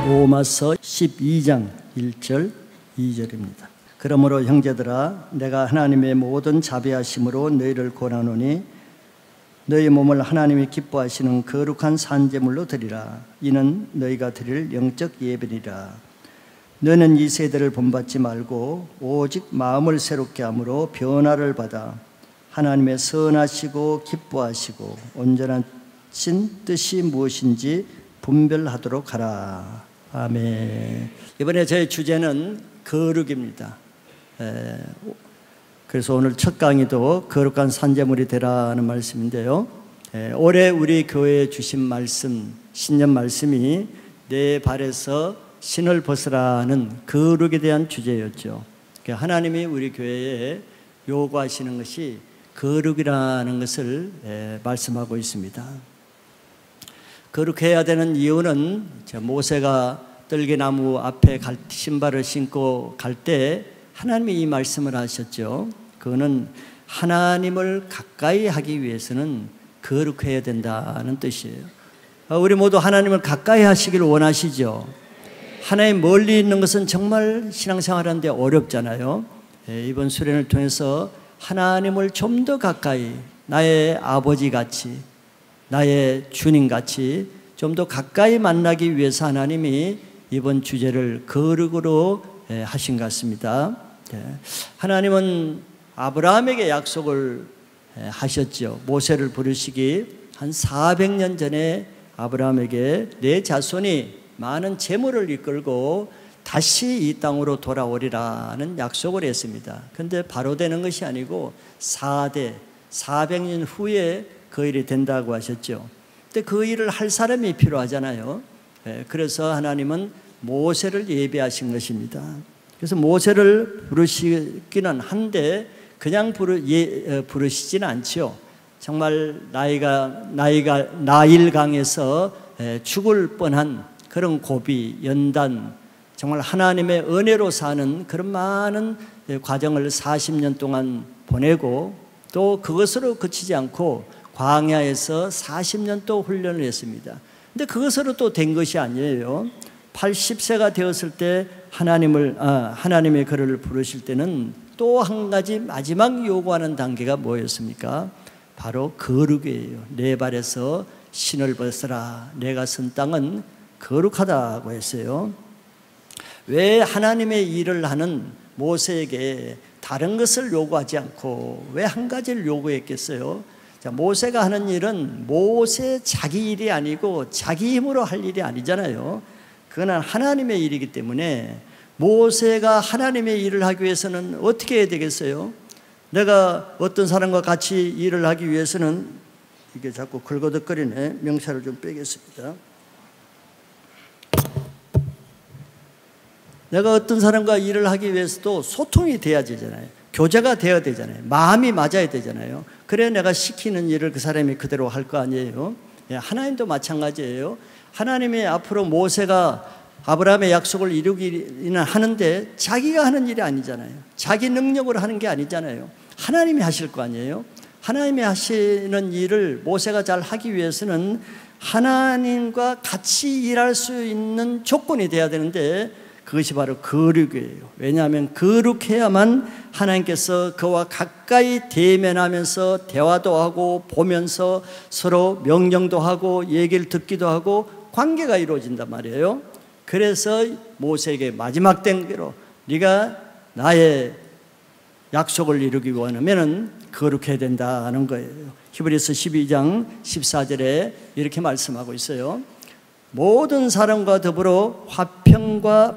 로마서 12장 1절 2절입니다. 그러므로 형제들아 내가 하나님의 모든 자비하심으로 너희를 권하노니 너희 몸을 하나님이 기뻐하시는 거룩한 산제물로 드리라. 이는 너희가 드릴 영적 예배니라. 너는 이 세대를 본받지 말고 오직 마음을 새롭게 함으로 변화를 받아 하나님의 선하시고 기뻐하시고 온전하신 뜻이 무엇인지 분별하도록 하라. 아멘. 이번에 저희 주제는 거룩입니다. 그래서 오늘 첫 강의도 거룩한 산제물이 되라는 말씀인데요. 올해 우리 교회에 주신 말씀, 신년 말씀이 내 발에서 신을 벗으라는 거룩에 대한 주제였죠. 하나님이 우리 교회에 요구하시는 것이 거룩이라는 것을 말씀하고 있습니다. 거룩해야 되는 이유는 모세가 떨기나무 앞에 신발을 신고 갈 때 하나님이 이 말씀을 하셨죠. 그거는 하나님을 가까이 하기 위해서는 거룩해야 된다는 뜻이에요. 우리 모두 하나님을 가까이 하시길 원하시죠. 하나님 멀리 있는 것은 정말 신앙생활하는데 어렵잖아요. 이번 수련을 통해서 하나님을 좀 더 가까이, 나의 아버지같이, 나의 주님같이 좀 더 가까이 만나기 위해서 하나님이 이번 주제를 거룩으로 하신 것 같습니다. 하나님은 아브라함에게 약속을 하셨죠. 모세를 부르시기 한 400년 전에 아브라함에게 내 자손이 많은 재물을 이끌고 다시 이 땅으로 돌아오리라는 약속을 했습니다. 그런데 바로 되는 것이 아니고 400년 후에 그 일이 된다고 하셨죠. 근데 그 일을 할 사람이 필요하잖아요. 그래서 하나님은 모세를 예비하신 것입니다. 그래서 모세를 부르시기는 한데 그냥 부르시지는 않죠. 정말 나일강에서 죽을 뻔한 그런 고비, 연단, 정말 하나님의 은혜로 사는 그런 많은 과정을 40년 동안 보내고 또 그것으로 그치지 않고 광야에서 40년 또 훈련을 했습니다. 근데 그것으로 또 된 것이 아니에요. 80세가 되었을 때 하나님의 그를 부르실 때는 또 한 가지 마지막 요구하는 단계가 뭐였습니까? 바로 거룩이에요. 내 발에서 신을 벗으라. 내가 선 땅은 거룩하다고 했어요. 왜 하나님의 일을 하는 모세에게 다른 것을 요구하지 않고 왜 한 가지를 요구했겠어요? 자, 모세가 하는 일은 모세 자기 일이 아니고 자기 힘으로 할 일이 아니잖아요. 그건 하나님의 일이기 때문에 모세가 하나님의 일을 하기 위해서는 어떻게 해야 되겠어요? 내가 어떤 사람과 같이 일을 하기 위해서는 이게 자꾸 긁어덕거리네. 명찰을 좀 빼겠습니다. 내가 어떤 사람과 일을 하기 위해서도 소통이 돼야 되잖아요. 교제가 되어야 되잖아요. 마음이 맞아야 되잖아요. 그래야 내가 시키는 일을 그 사람이 그대로 할 거 아니에요. 하나님도 마찬가지예요. 하나님이 앞으로 모세가 아브라함의 약속을 이루기는 하는데 자기가 하는 일이 아니잖아요. 자기 능력으로 하는 게 아니잖아요. 하나님이 하실 거 아니에요. 하나님이 하시는 일을 모세가 잘 하기 위해서는 하나님과 같이 일할 수 있는 조건이 돼야 되는데 그것이 바로 거룩이에요. 왜냐하면 거룩해야만 하나님께서 그와 가까이 대면하면서 대화도 하고 보면서 서로 명령도 하고 얘기를 듣기도 하고 관계가 이루어진단 말이에요. 그래서 모세에게 마지막 단계로 네가 나의 약속을 이루기 원하면 거룩해야 된다는 거예요. 히브리서 12장 14절에 이렇게 말씀하고 있어요. 모든 사람과 더불어 화평함과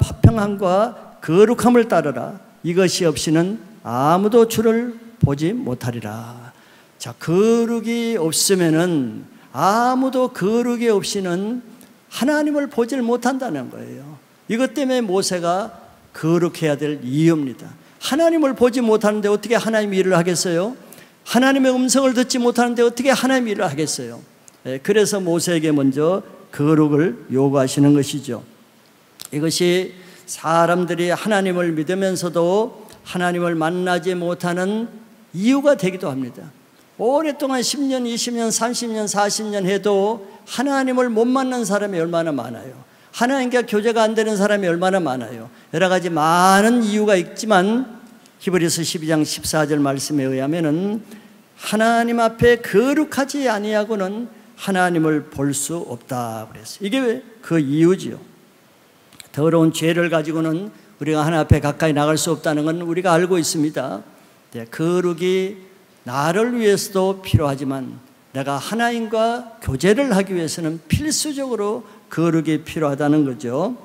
거룩함을 따르라. 이것이 없이는 아무도 주를 보지 못하리라. 자, 거룩이 없으면은 아무도 거룩이 없이는 하나님을 보질 못한다는 거예요. 이것 때문에 모세가 거룩해야 될 이유입니다. 하나님을 보지 못하는데 어떻게 하나님 일을 하겠어요? 하나님의 음성을 듣지 못하는데 어떻게 하나님 일을 하겠어요? 그래서 모세에게 먼저 거룩을 요구하시는 것이죠. 이것이 사람들이 하나님을 믿으면서도 하나님을 만나지 못하는 이유가 되기도 합니다. 오랫동안 10년, 20년, 30년, 40년 해도 하나님을 못 만난 사람이 얼마나 많아요. 하나님과 교제가 안 되는 사람이 얼마나 많아요. 여러 가지 많은 이유가 있지만 히브리서 12장 14절 말씀에 의하면은 하나님 앞에 거룩하지 아니하고는 하나님을 볼 수 없다 그랬어요. 이게 그 이유지요. 더러운 죄를 가지고는 우리가 하나님 앞에 가까이 나갈 수 없다는 건 우리가 알고 있습니다. 거룩이 나를 위해서도 필요하지만 내가 하나님과 교제를 하기 위해서는 필수적으로 거룩이 필요하다는 거죠.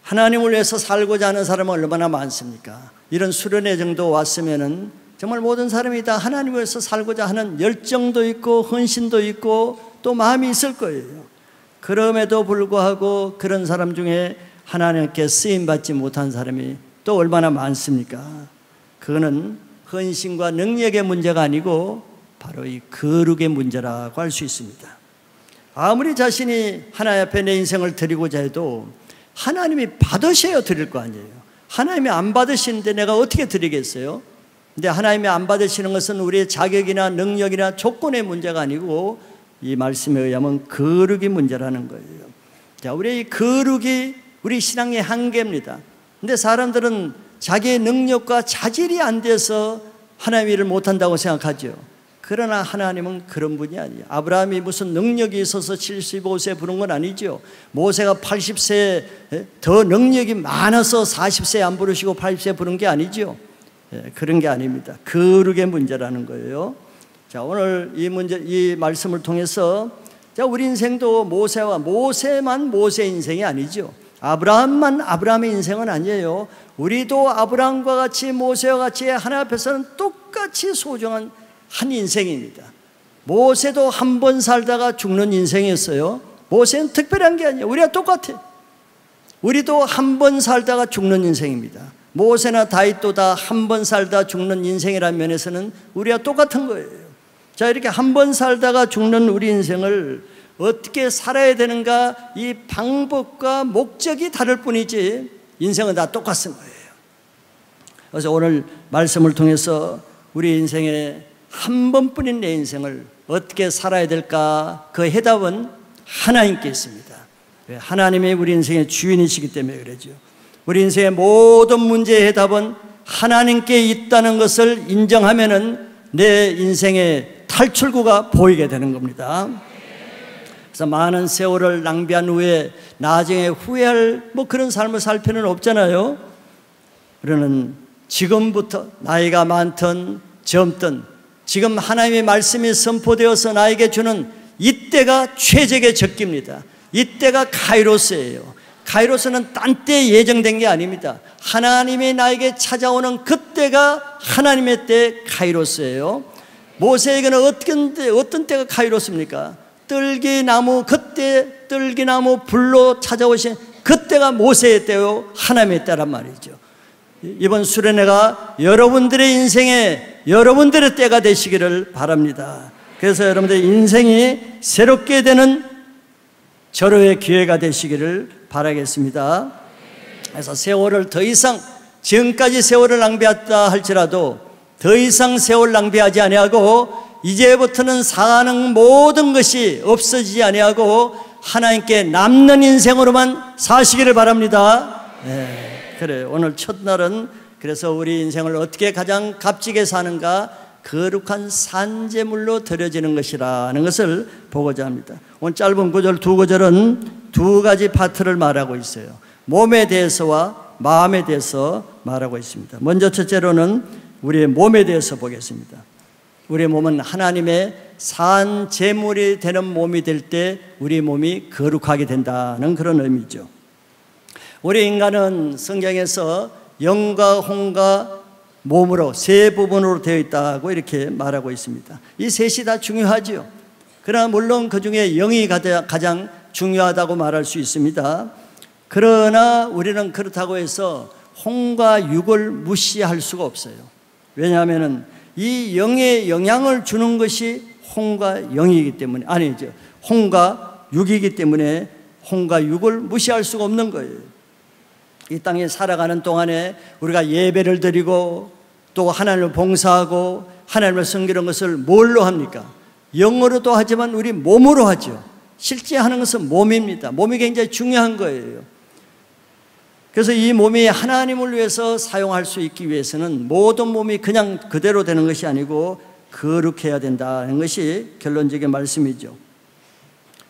하나님을 위해서 살고자 하는 사람은 얼마나 많습니까? 이런 수련회 정도 왔으면은 정말 모든 사람이 다 하나님을 위해서 살고자 하는 열정도 있고 헌신도 있고 또 마음이 있을 거예요. 그럼에도 불구하고 그런 사람 중에 하나님께 쓰임받지 못한 사람이 또 얼마나 많습니까? 그거는 헌신과 능력의 문제가 아니고 바로 이 거룩의 문제라고 할 수 있습니다. 아무리 자신이 하나님 앞에 내 인생을 드리고자 해도 하나님이 받으셔야 드릴 거 아니에요. 하나님이 안 받으시는데 내가 어떻게 드리겠어요? 근데 하나님이 안 받으시는 것은 우리의 자격이나 능력이나 조건의 문제가 아니고 이 말씀에 의하면 거룩의 문제라는 거예요. 자, 우리의 이 거룩이 우리 신앙의 한계입니다. 근데 사람들은 자기의 능력과 자질이 안 돼서 하나님 일을 못한다고 생각하죠. 그러나 하나님은 그런 분이 아니에요. 아브라함이 무슨 능력이 있어서 75세 부른 건 아니죠. 모세가 80세 더 능력이 많아서 40세 안 부르시고 80세 부른 게 아니죠. 그런 게 아닙니다. 거룩의 문제라는 거예요. 자, 오늘 이 문제, 이 말씀을 통해서 자, 우리 인생도 모세만 모세 인생이 아니죠. 아브라함만 아브라함의 인생은 아니에요. 우리도 아브라함과 같이 모세와 같이 하나님 앞에서는 똑같이 소중한 한 인생입니다. 모세도 한 번 살다가 죽는 인생이었어요. 모세는 특별한 게 아니에요. 우리가 똑같아요. 우리도 한 번 살다가 죽는 인생입니다. 모세나 다윗도 다 한 번 살다 죽는 인생이라는 면에서는 우리가 똑같은 거예요. 자, 이렇게 한 번 살다가 죽는 우리 인생을 어떻게 살아야 되는가, 이 방법과 목적이 다를 뿐이지 인생은 다 똑같은 거예요. 그래서 오늘 말씀을 통해서 우리 인생에 한 번뿐인 내 인생을 어떻게 살아야 될까, 그 해답은 하나님께 있습니다. 하나님이 우리 인생의 주인이시기 때문에 그러죠. 우리 인생의 모든 문제의 해답은 하나님께 있다는 것을 인정하면은 내 인생의 탈출구가 보이게 되는 겁니다. 그래서 많은 세월을 낭비한 후에 나중에 후회할 그런 삶을 살 필요는 없잖아요. 그러는 지금부터 나이가 많든 젊든 지금 하나님의 말씀이 선포되어서 나에게 주는 이때가 최적의 적기입니다. 이때가 카이로스예요. 카이로스는 딴 때 예정된 게 아닙니다. 하나님이 나에게 찾아오는 그때가 하나님의 때 카이로스예요. 모세에게는 어떤 때가 카이로스입니까? 뜰기나무, 그때 뜰기나무 불로 찾아오신 그때가 모세의 때요, 하나님의 때란 말이죠. 이번 수련회가 여러분들의 인생에 여러분들의 때가 되시기를 바랍니다. 그래서 여러분들의 인생이 새롭게 되는 절호의 기회가 되시기를 바라겠습니다. 그래서 세월을 더 이상, 지금까지 세월을 낭비했다 할지라도 더 이상 세월 낭비하지 아니하고 이제부터는 사는 모든 것이 없어지지 아니하고 하나님께 남는 인생으로만 사시기를 바랍니다. 네, 그래요. 오늘 첫날은 그래서 우리 인생을 어떻게 가장 값지게 사는가, 거룩한 산제물로 드려지는 것이라는 것을 보고자 합니다. 오늘 짧은 구절, 두 구절은 두 가지 파트를 말하고 있어요. 몸에 대해서와 마음에 대해서 말하고 있습니다. 먼저 첫째로는 우리의 몸에 대해서 보겠습니다. 우리의 몸은 하나님의 산 제물이 되는 몸이 될 때 우리 몸이 거룩하게 된다는 그런 의미죠. 우리 인간은 성경에서 영과 혼과 몸으로 세 부분으로 되어 있다고 이렇게 말하고 있습니다. 이 셋이 다 중요하죠. 그러나 물론 그 중에 영이 가장 중요하다고 말할 수 있습니다. 그러나 우리는 그렇다고 해서 혼과 육을 무시할 수가 없어요. 왜냐하면 이 영에 영향을 주는 것이 혼과 영이기 때문에, 아니죠, 혼과 육이기 때문에 혼과 육을 무시할 수가 없는 거예요. 이 땅에 살아가는 동안에 우리가 예배를 드리고 또 하나님을 봉사하고 하나님을 섬기는 것을 뭘로 합니까? 영어로도 하지만 우리 몸으로 하죠. 실제 하는 것은 몸입니다. 몸이 굉장히 중요한 거예요. 그래서 이 몸이 하나님을 위해서 사용할 수 있기 위해서는 모든 몸이 그냥 그대로 되는 것이 아니고 거룩해야 된다는 것이 결론적인 말씀이죠.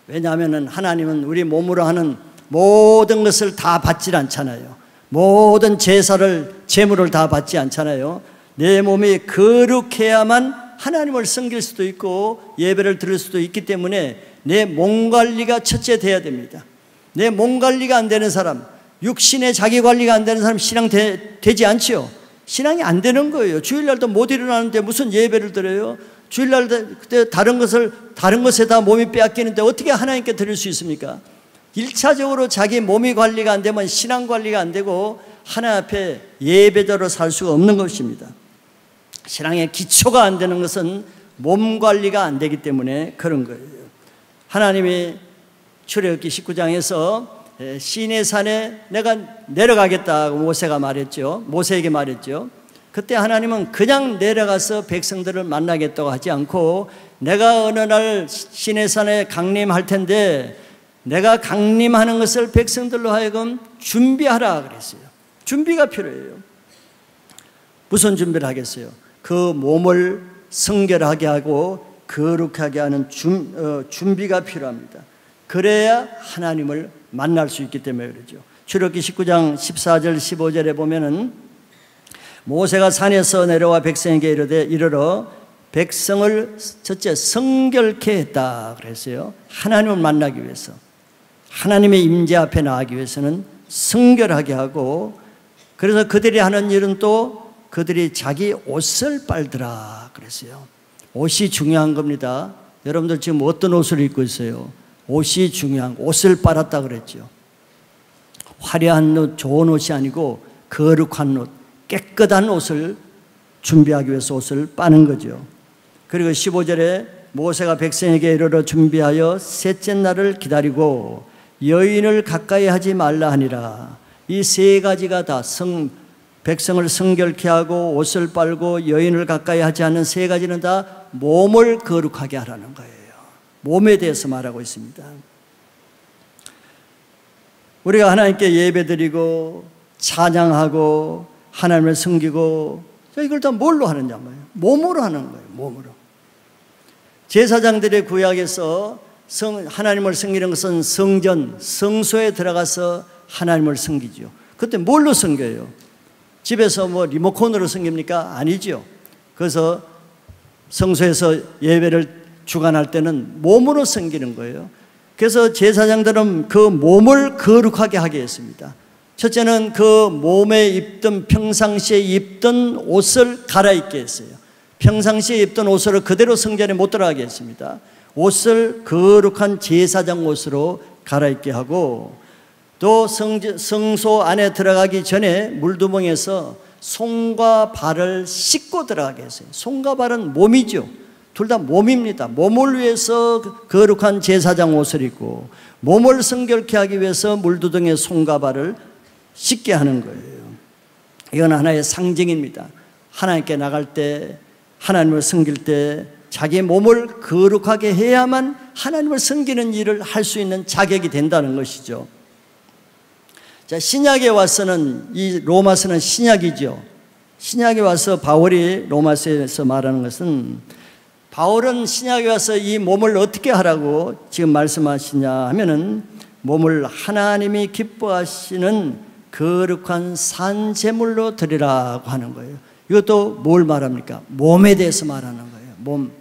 왜냐하면 하나님은 우리 몸으로 하는 모든 것을 다 받질 않잖아요. 모든 제사를, 제물을 다 받지 않잖아요. 내 몸이 거룩해야만 하나님을 섬길 수도 있고 예배를 드릴 수도 있기 때문에 내 몸 관리가 첫째 돼야 됩니다. 내 몸 관리가 안 되는 사람, 육신의 자기 관리가 안 되는 사람 신앙 되지 않죠. 신앙이 안 되는 거예요. 주일날도 못 일어나는데 무슨 예배를 드려요? 주일날 그때 다른 것에 다 몸이 빼앗기는데 어떻게 하나님께 드릴 수 있습니까? 1차적으로 자기 몸이 관리가 안 되면 신앙 관리가 안 되고 하나님 앞에 예배자로 살 수가 없는 것입니다. 신앙의 기초가 안 되는 것은 몸 관리가 안 되기 때문에 그런 거예요. 하나님이 출애굽기 19장에서 시내산에 내가 내려가겠다고 모세에게 말했죠. 그때 하나님은 그냥 내려가서 백성들을 만나겠다고 하지 않고 내가 어느 날 시내산에 강림할 텐데 내가 강림하는 것을 백성들로 하여금 준비하라 그랬어요. 준비가 필요해요. 무슨 준비를 하겠어요? 그 몸을 성결하게 하고 거룩하게 하는 준비가 필요합니다. 그래야 하나님을 만날 수 있기 때문에 그러죠. 출애굽기 19장 14절 15절에 보면은 모세가 산에서 내려와 백성에게 이르러 백성을 첫째 성결케 했다 그랬어요. 하나님을 만나기 위해서, 하나님의 임재 앞에 나가기 위해서는 성결하게 하고, 그래서 그들이 하는 일은 또 그들이 자기 옷을 빨더라 그랬어요. 옷이 중요한 겁니다. 여러분들 지금 어떤 옷을 입고 있어요? 옷이 중요한, 옷을 빨았다 그랬죠. 화려한 옷, 좋은 옷이 아니고 거룩한 옷, 깨끗한 옷을 준비하기 위해서 옷을 빠는 거죠. 그리고 15절에 모세가 백성에게 이르러 준비하여 셋째 날을 기다리고 여인을 가까이 하지 말라 하니라. 이 세 가지가 다 백성을 성결케 하고 옷을 빨고 여인을 가까이 하지 않는 세 가지는 다 몸을 거룩하게 하라는 거예요. 몸에 대해서 말하고 있습니다. 우리가 하나님께 예배드리고 찬양하고 하나님을 섬기고 이걸 다 뭘로 하느냐 말이에요. 몸으로 하는 거예요. 몸으로. 제사장들의 구약에서 하나님을 섬기는 것은 성전, 성소에 들어가서 하나님을 섬기죠. 그때 뭘로 섬겨요? 집에서 뭐 리모컨으로 섬깁니까? 아니죠. 그래서 성소에서 예배를 주관할 때는 몸으로 섬기는 거예요. 그래서 제사장들은 그 몸을 거룩하게 하게 했습니다. 첫째는 그 몸에 입던, 평상시에 입던 옷을 갈아입게 했어요. 평상시에 입던 옷으로 그대로 성전에 못 들어가게 했습니다. 옷을 거룩한 제사장 옷으로 갈아입게 하고, 또 성소 안에 들어가기 전에 물두멍에서 손과 발을 씻고 들어가게 했어요. 손과 발은 몸이죠. 둘 다 몸입니다. 몸을 위해서 거룩한 제사장 옷을 입고 몸을 성결케 하기 위해서 물두덩에 손과 발을 씻게 하는 거예요. 이건 하나의 상징입니다. 하나님께 나갈 때, 하나님을 섬길 때 자기 몸을 거룩하게 해야만 하나님을 섬기는 일을 할 수 있는 자격이 된다는 것이죠. 자, 신약에 와서는, 이 로마서는 신약이죠. 신약에 와서 바울이 로마서에서 말하는 것은, 바울은 신약에 와서 이 몸을 어떻게 하라고 지금 말씀하시냐 하면은 몸을 하나님이 기뻐하시는 거룩한 산제물로 드리라고 하는 거예요. 이것도 뭘 말합니까? 몸에 대해서 말하는 거예요. 몸.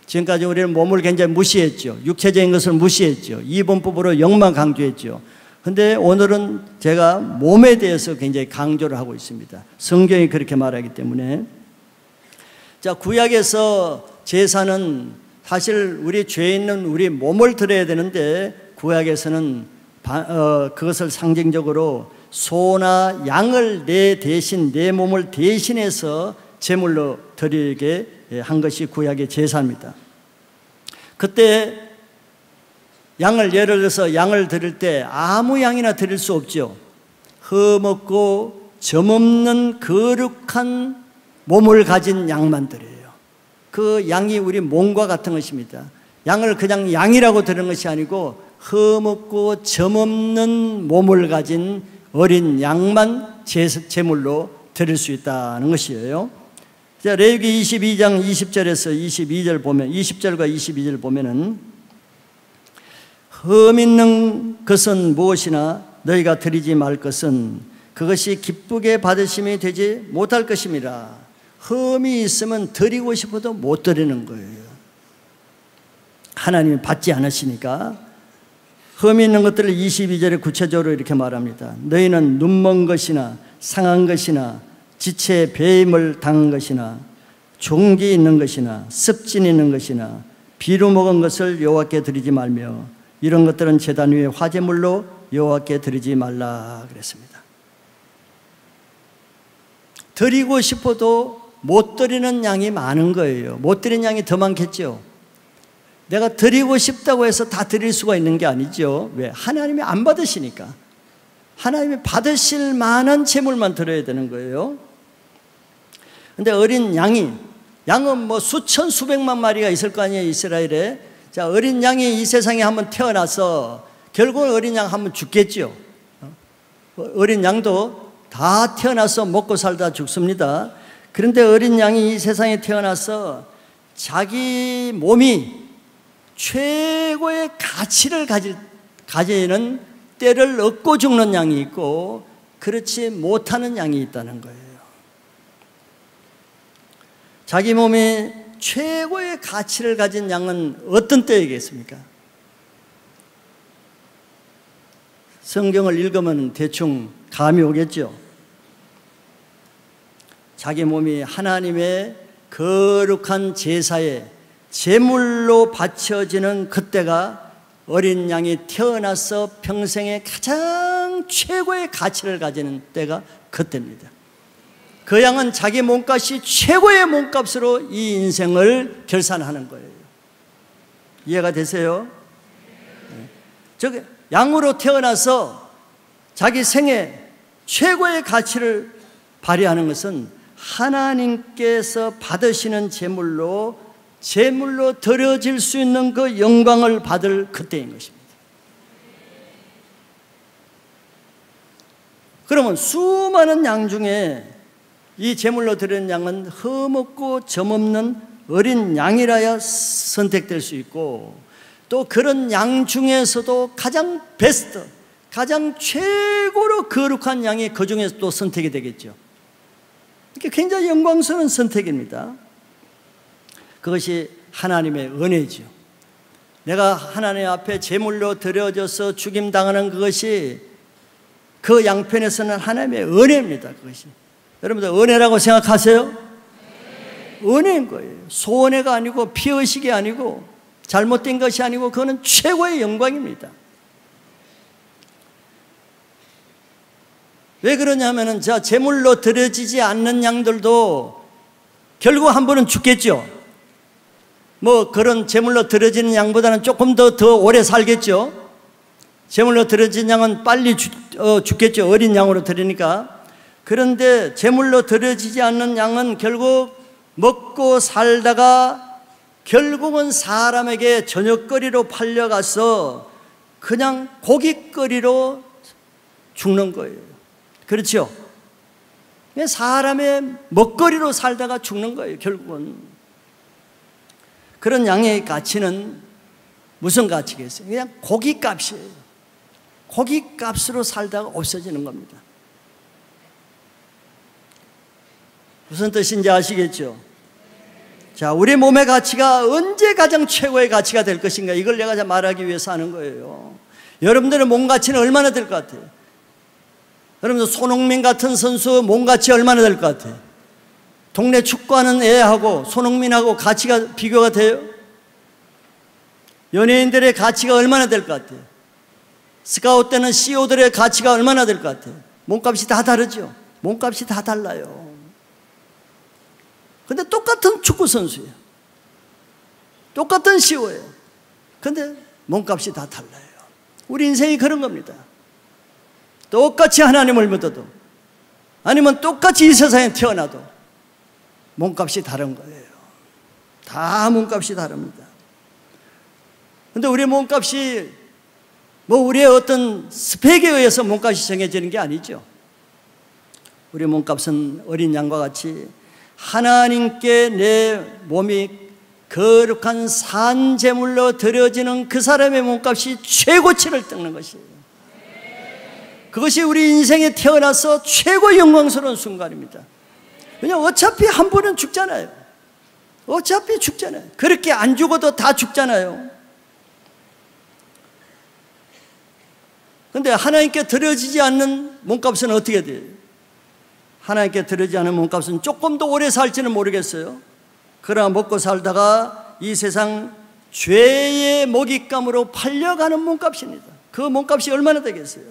지금까지 우리는 몸을 굉장히 무시했죠. 육체적인 것을 무시했죠. 이분법으로 영만 강조했죠. 근데 오늘은 제가 몸에 대해서 굉장히 강조를 하고 있습니다. 성경이 그렇게 말하기 때문에. 자, 구약에서 제사는 사실 우리 죄 있는 우리 몸을 드려야 되는데, 구약에서는 그것을 상징적으로 소나 양을 내 몸을 대신해서 제물로 드리게 한 것이 구약의 제사입니다. 그때 예를 들어서 양을 드릴 때 아무 양이나 드릴 수 없죠. 흠없고 점없는 거룩한 몸을 가진 양만 드려요. 그 양이 우리 몸과 같은 것입니다. 양을 그냥 양이라고 들은 것이 아니고 흠없고 점없는 몸을 가진 어린 양만 제물로 드릴 수 있다는 것이에요. 자, 레위기 22장 20절에서 22절 보면 20절과 22절 보면은 흠 있는 것은 무엇이나 너희가 드리지 말 것은 그것이 기쁘게 받으심이 되지 못할 것임이라. 흠이 있으면 드리고 싶어도 못 드리는 거예요. 하나님이 받지 않으시니까. 흠이 있는 것들을 22절에 구체적으로 이렇게 말합니다. 너희는 눈먼 것이나 상한 것이나 지체에 배임을 당한 것이나 종기 있는 것이나 습진 있는 것이나 비루 먹은 것을 여호와께 드리지 말며 이런 것들은 제단 위에 화제물로 여호와께 드리지 말라 그랬습니다. 드리고 싶어도 못 드리는 양이 많은 거예요. 못 드리는 양이 더 많겠죠. 내가 드리고 싶다고 해서 다 드릴 수가 있는 게 아니죠. 왜? 하나님이 안 받으시니까. 하나님이 받으실 만한 제물만 드려야 되는 거예요. 근데 어린 양은 뭐 수천 수백만 마리가 있을 거 아니에요, 이스라엘에. 자, 어린 양이 이 세상에 한번 태어나서 결국은 어린 양 한번 죽겠죠. 어린 양도 다 태어나서 먹고 살다 죽습니다. 그런데 어린 양이 이 세상에 태어나서 자기 몸이 최고의 가치를 가지는 때를 얻고 죽는 양이 있고 그렇지 못하는 양이 있다는 거예요. 자기 몸이 최고의 가치를 가진 양은 어떤 때이겠습니까? 성경을 읽으면 대충 감이 오겠죠. 자기 몸이 하나님의 거룩한 제사에 제물로 바쳐지는 그때가 어린 양이 태어나서 평생에 가장 최고의 가치를 가지는 때가 그때입니다. 그 양은 자기 몸값이 최고의 몸값으로 이 인생을 결산하는 거예요. 이해가 되세요? 즉 양으로 태어나서 자기 생애 최고의 가치를 발휘하는 것은 하나님께서 받으시는 제물로 드려질 수 있는 그 영광을 받을 그때인 것입니다. 그러면 수많은 양 중에 이 제물로 드리는 양은 흠없고 점없는 어린 양이라야 선택될 수 있고 또 그런 양 중에서도 가장 베스트, 가장 최고로 거룩한 양이 그 중에서 또 선택이 되겠죠. 이게 굉장히 영광스러운 선택입니다. 그것이 하나님의 은혜죠. 내가 하나님 앞에 제물로 드려져서 죽임당하는 그것이 그 양편에서는 하나님의 은혜입니다. 그것이. 여러분들 은혜라고 생각하세요? 은혜인 거예요. 소원해가 아니고 피의식이 아니고 잘못된 것이 아니고 그거는 최고의 영광입니다. 왜 그러냐면은 자 제물로 드려지지 않는 양들도 결국 한 번은 죽겠죠. 뭐 그런 제물로 드려지는 양보다는 조금 더 오래 살겠죠. 제물로 드려진 양은 빨리 죽겠죠. 어린 양으로 드리니까. 그런데 제물로 드려지지 않는 양은 결국 먹고 살다가 결국은 사람에게 저녁거리로 팔려가서 그냥 고깃거리로 죽는 거예요. 그렇죠? 사람의 먹거리로 살다가 죽는 거예요. 결국은. 그런 양의 가치는 무슨 가치겠어요? 그냥 고깃값이에요. 고깃값으로 살다가 없어지는 겁니다. 무슨 뜻인지 아시겠죠? 자, 우리 몸의 가치가 언제 가장 최고의 가치가 될 것인가? 이걸 내가 말하기 위해서 하는 거예요. 여러분들의 몸 가치는 얼마나 될 것 같아요? 여러분들 손흥민 같은 선수 몸 가치 얼마나 될 것 같아요? 동네 축구하는 애하고 손흥민하고 가치가 비교가 돼요? 연예인들의 가치가 얼마나 될 것 같아요? 스카웃되는 CEO들의 가치가 얼마나 될 것 같아요? 몸값이 다 다르죠? 몸값이 다 달라요. 근데 똑같은 축구 선수예요. 똑같은 CEO예요. 근데 몸값이 다 달라요. 우리 인생이 그런 겁니다. 똑같이 하나님을 믿어도 아니면 똑같이 이 세상에 태어나도 몸값이 다른 거예요. 다 몸값이 다릅니다. 그런데 우리의 몸값이 뭐 우리의 어떤 스펙에 의해서 몸값이 정해지는 게 아니죠. 우리의 몸값은 어린 양과 같이 하나님께 내 몸이 거룩한 산 제물로 드려지는 그 사람의 몸값이 최고치를 뜯는 것이에요. 그것이 우리 인생에 태어나서 최고 영광스러운 순간입니다. 왜냐하면 어차피 한 번은 죽잖아요. 어차피 죽잖아요. 그렇게 안 죽어도 다 죽잖아요. 그런데 하나님께 드려지지 않는 몸값은 어떻게 돼요? 하나님께 드려지지 않는 몸값은 조금 더 오래 살지는 모르겠어요. 그러나 먹고 살다가 이 세상 죄의 먹잇감으로 팔려가는 몸값입니다. 그 몸값이 얼마나 되겠어요?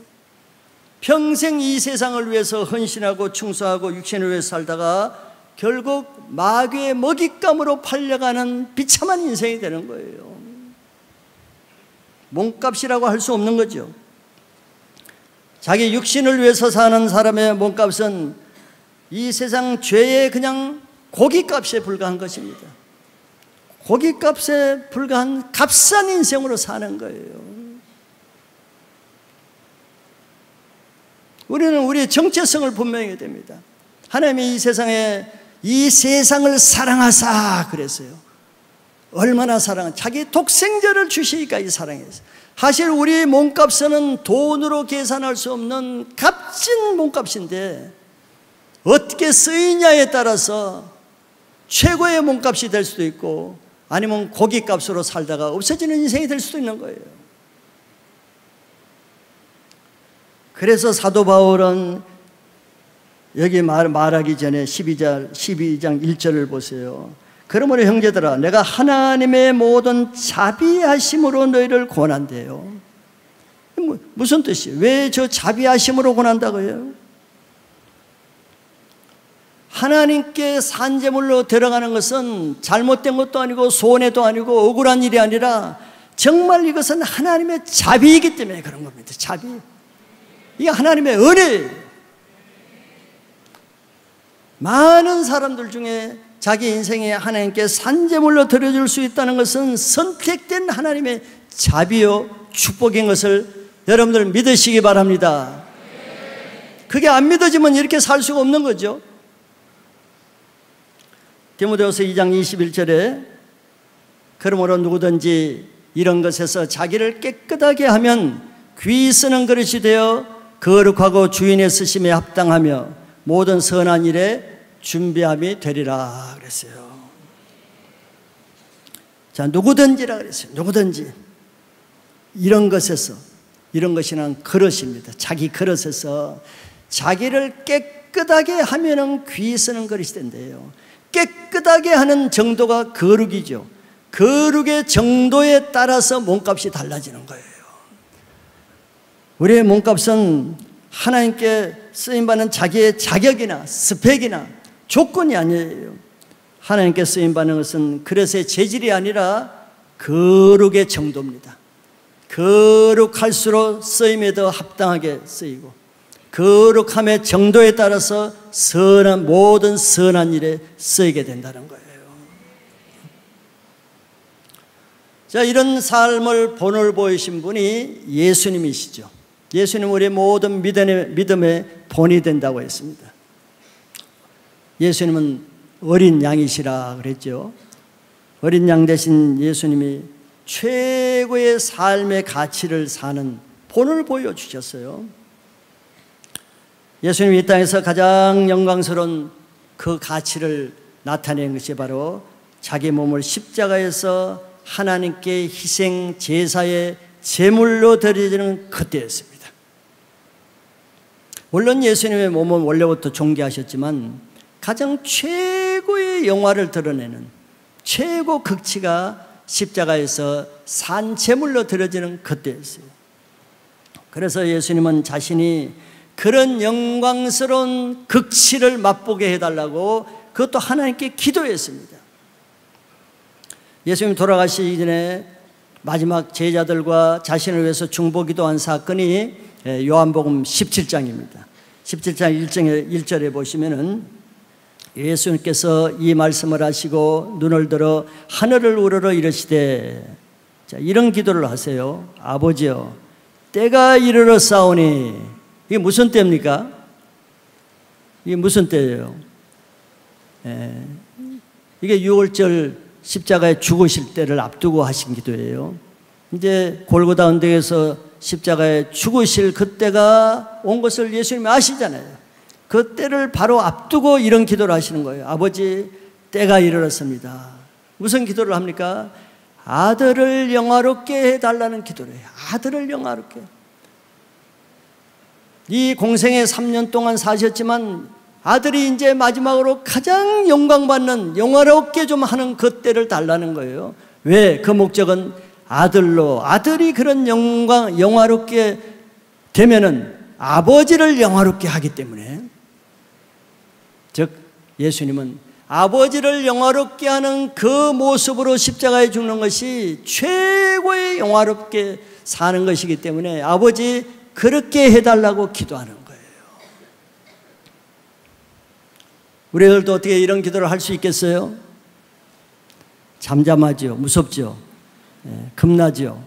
평생 이 세상을 위해서 헌신하고 충성하고 육신을 위해서 살다가 결국 마귀의 먹잇감으로 팔려가는 비참한 인생이 되는 거예요. 몸값이라고 할 수 없는 거죠. 자기 육신을 위해서 사는 사람의 몸값은 이 세상 죄의 그냥 고깃값에 불과한 것입니다. 고깃값에 불과한 값싼 인생으로 사는 거예요. 우리는 우리의 정체성을 분명히 해야 됩니다. 하나님이 이 세상을 사랑하사 그랬어요. 얼마나 자기 독생자를 주시니까 이 사랑했어요. 사실 우리 몸값은 돈으로 계산할 수 없는 값진 몸값인데 어떻게 쓰이냐에 따라서 최고의 몸값이 될 수도 있고 아니면 고깃값으로 살다가 없어지는 인생이 될 수도 있는 거예요. 그래서 사도 바울은 여기 말하기 전에 12장 1절을 보세요. 그러므로 형제들아 내가 하나님의 모든 자비하심으로 너희를 권한대요. 무슨 뜻이에요? 왜 저 자비하심으로 권한다고 해요? 하나님께 산제물로 들어가는 것은 잘못된 것도 아니고 손해도 아니고 억울한 일이 아니라 정말 이것은 하나님의 자비이기 때문에 그런 겁니다. 자비. 이게 하나님의 은혜예요. 많은 사람들 중에 자기 인생에 하나님께 산제물로 드려줄 수 있다는 것은 선택된 하나님의 자비요 축복인 것을 여러분들 믿으시기 바랍니다. 그게 안 믿어지면 이렇게 살 수가 없는 거죠. 디모데후서 2장 21절에 그러므로 누구든지 이런 것에서 자기를 깨끗하게 하면 귀 쓰는 그릇이 되어 거룩하고 주인의 쓰심에 합당하며 모든 선한 일에 준비함이 되리라 그랬어요. 자, 누구든지라 그랬어요. 누구든지 이런 것에서, 이런 것이란 그릇입니다. 자기 그릇에서 자기를 깨끗하게 하면은 귀 쓰는 그릇이 된대요. 깨끗하게 하는 정도가 거룩이죠. 거룩의 정도에 따라서 몸값이 달라지는 거예요. 우리의 몸값은 하나님께 쓰임받는 자기의 자격이나 스펙이나 조건이 아니에요. 하나님께 쓰임받는 것은 그릇의 재질이 아니라 거룩의 정도입니다. 거룩할수록 쓰임에 더 합당하게 쓰이고 거룩함의 정도에 따라서 모든 선한 일에 쓰이게 된다는 거예요. 자, 이런 삶을 본을 보이신 분이 예수님이시죠. 예수님은 우리의 모든 믿음의 본이 된다고 했습니다. 예수님은 어린 양이시라 그랬죠. 어린 양 대신 예수님이 최고의 삶의 가치를 사는 본을 보여주셨어요. 예수님이 이 땅에서 가장 영광스러운 그 가치를 나타낸 것이 바로 자기 몸을 십자가에서 하나님께 희생 제사의 제물로 드려지는 그때였습니다. 물론 예수님의 몸은 원래부터 존귀하셨지만 가장 최고의 영화를 드러내는 최고 극치가 십자가에서 산 제물로 드려지는 그때였어요. 그래서 예수님은 자신이 그런 영광스러운 극치를 맛보게 해달라고 그것도 하나님께 기도했습니다. 예수님 돌아가시기 전에 마지막 제자들과 자신을 위해서 중보기도한 사건이 요한복음 17장입니다. 17장 1절에 보시면은 예수님께서 이 말씀을 하시고 눈을 들어 하늘을 우러러 이르시되, 자, 이런 기도를 하세요. 아버지여, 때가 이르렀사오니. 이게 무슨 때입니까? 이게 무슨 때예요? 이게 6월절 십자가에 죽으실 때를 앞두고 하신 기도예요. 이제 골고다 언덕에서 십자가에 죽으실 그때가 온 것을 예수님이 아시잖아요. 그 때를 바로 앞두고 이런 기도를 하시는 거예요. 아버지, 때가 이르렀습니다. 무슨 기도를 합니까? 아들을 영화롭게 해달라는 기도를 해요. 아들을 영화롭게. 이 공생에 3년 동안 사셨지만 아들이 이제 마지막으로 가장 영광받는, 영화롭게 좀 하는 그 때를 달라는 거예요. 왜? 그 목적은 아들이 그런 영화롭게 되면은 아버지를 영화롭게 하기 때문에, 즉 예수님은 아버지를 영화롭게 하는 그 모습으로 십자가에 죽는 것이 최고의 영화롭게 사는 것이기 때문에 아버지 그렇게 해달라고 기도하는 거예요. 우리들도 어떻게 이런 기도를 할 수 있겠어요? 잠잠하죠. 무섭죠. 겁나죠.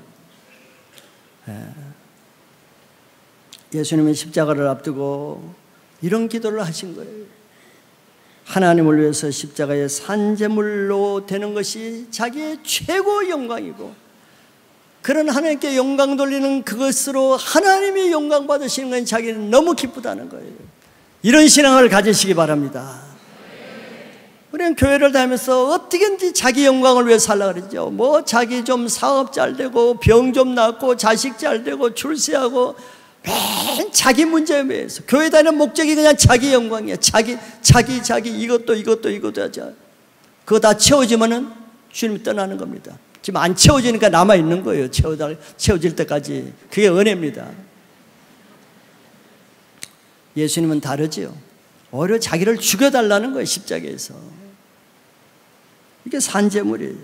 예수님은 십자가를 앞두고 이런 기도를 하신 거예요. 하나님을 위해서 십자가의 산제물로 되는 것이 자기의 최고 영광이고, 그런 하나님께 영광 돌리는 그것으로 하나님이 영광 받으시는 건 자기는 너무 기쁘다는 거예요. 이런 신앙을 가지시기 바랍니다. 우리는 교회를 다니면서 어떻게든지 자기 영광을 위해 살려고 그러죠. 뭐 자기 좀 사업 잘 되고 병 좀 낫고 자식 잘 되고 출세하고, 맨 자기 문제에 위해서. 교회 다니는 목적이 그냥 자기 영광이야. 자기 이것도 하자. 그거 다 채워지면은 주님이 떠나는 겁니다. 지금 안 채워지니까 남아있는 거예요. 채워질 때까지. 그게 은혜입니다. 예수님은 다르지요. 오히려 자기를 죽여달라는 거예요. 십자가에서. 이게 산제물이에요.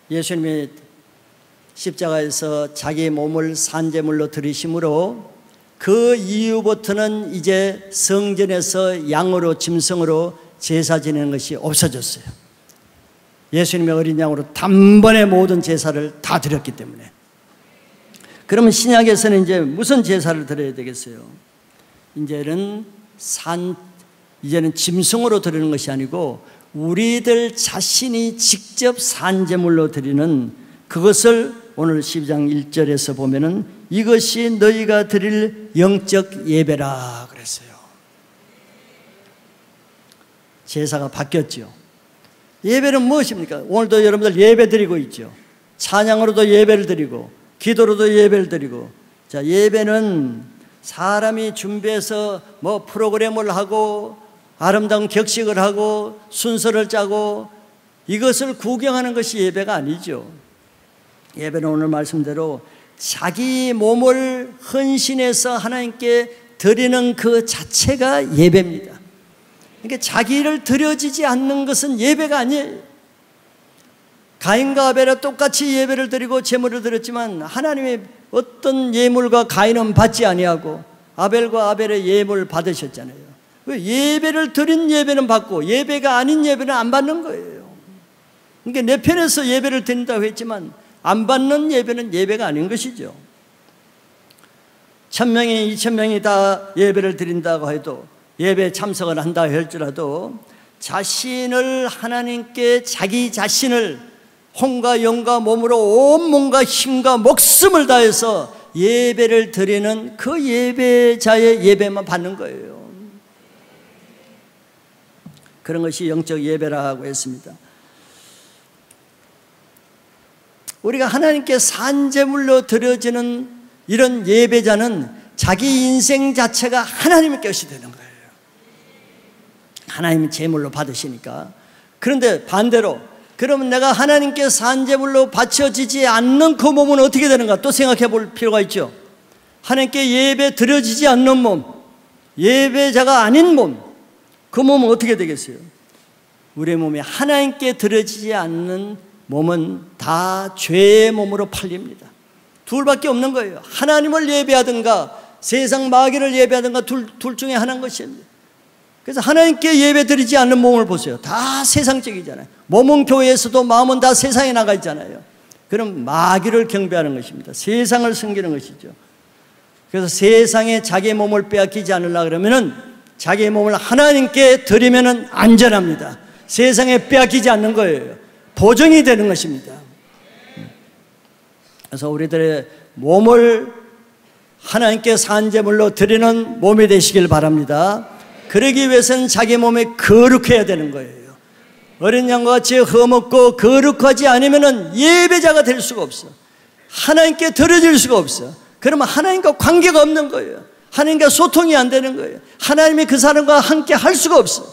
예수님이 십자가에서 자기 몸을 산제물로 드리심으로 그 이후부터는 이제 성전에서 양으로, 짐승으로 제사 지내는 것이 없어졌어요. 예수님의 어린 양으로 단번에 모든 제사를 다 드렸기 때문에. 그러면 신약에서는 이제 무슨 제사를 드려야 되겠어요? 이제는 짐승으로 드리는 것이 아니고 우리들 자신이 직접 산제물로 드리는 그것을 오늘 12장 1절에서 보면은 이것이 너희가 드릴 영적 예배라 그랬어요. 제사가 바뀌었죠. 예배는 무엇입니까? 오늘도 여러분들 예배 드리고 있죠. 찬양으로도 예배를 드리고 기도로도 예배를 드리고. 자, 예배는 사람이 준비해서 뭐 프로그램을 하고 아름다운 격식을 하고 순서를 짜고 이것을 구경하는 것이 예배가 아니죠. 예배는 오늘 말씀대로 자기 몸을 헌신해서 하나님께 드리는 그 자체가 예배입니다. 그러니까 자기를 드려지지 않는 것은 예배가 아니에요. 가인과 아벨은 똑같이 예배를 드리고 제물을 드렸지만 하나님의 어떤 예물과 가인은 받지 아니하고 아벨과 아벨의 예물을 받으셨잖아요. 예배를 드린 예배는 받고 예배가 아닌 예배는 안 받는 거예요. 그러니까 내 편에서 예배를 드린다고 했지만 안 받는 예배는 예배가 아닌 것이죠. 1000명이 2000명이 다 예배를 드린다고 해도, 예배에 참석을 한다 할지라도 자신을 하나님께 자기 자신을 혼과 영과 몸으로 온 몸과 힘과 목숨을 다해서 예배를 드리는 그 예배자의 예배만 받는 거예요. 그런 것이 영적 예배라고 했습니다. 우리가 하나님께 산제물로 드려지는 이런 예배자는 자기 인생 자체가 하나님의 것이 되는 거예요. 하나님이 제물로 받으시니까. 그런데 반대로 그러면 내가 하나님께 산제물로 바쳐지지 않는 그 몸은 어떻게 되는가 또 생각해 볼 필요가 있죠. 하나님께 예배 드려지지 않는 몸, 예배자가 아닌 몸, 그 몸은 어떻게 되겠어요? 우리의 몸이 하나님께 드려지지 않는 몸은 다 죄의 몸으로 팔립니다. 둘밖에 없는 거예요. 하나님을 예배하든가 세상 마귀를 예배하든가 둘 중에 하나인 것입니다. 그래서 하나님께 예배 드리지 않는 몸을 보세요. 다 세상적이잖아요. 몸은 교회에서도 마음은 다 세상에 나가 있잖아요. 그럼 마귀를 경배하는 것입니다. 세상을 섬기는 것이죠. 그래서 세상에 자기의 몸을 빼앗기지 않으려고 그러면은 자기의 몸을 하나님께 드리면은 안전합니다. 세상에 빼앗기지 않는 거예요. 보증이 되는 것입니다. 그래서 우리들의 몸을 하나님께 산제물로 드리는 몸이 되시길 바랍니다. 그러기 위해서는 자기 몸에 거룩해야 되는 거예요. 어린 양과 같이 흠없고 거룩하지 않으면 예배자가 될 수가 없어. 하나님께 드려질 수가 없어. 그러면 하나님과 관계가 없는 거예요. 하나님과 소통이 안 되는 거예요. 하나님이 그 사람과 함께 할 수가 없어.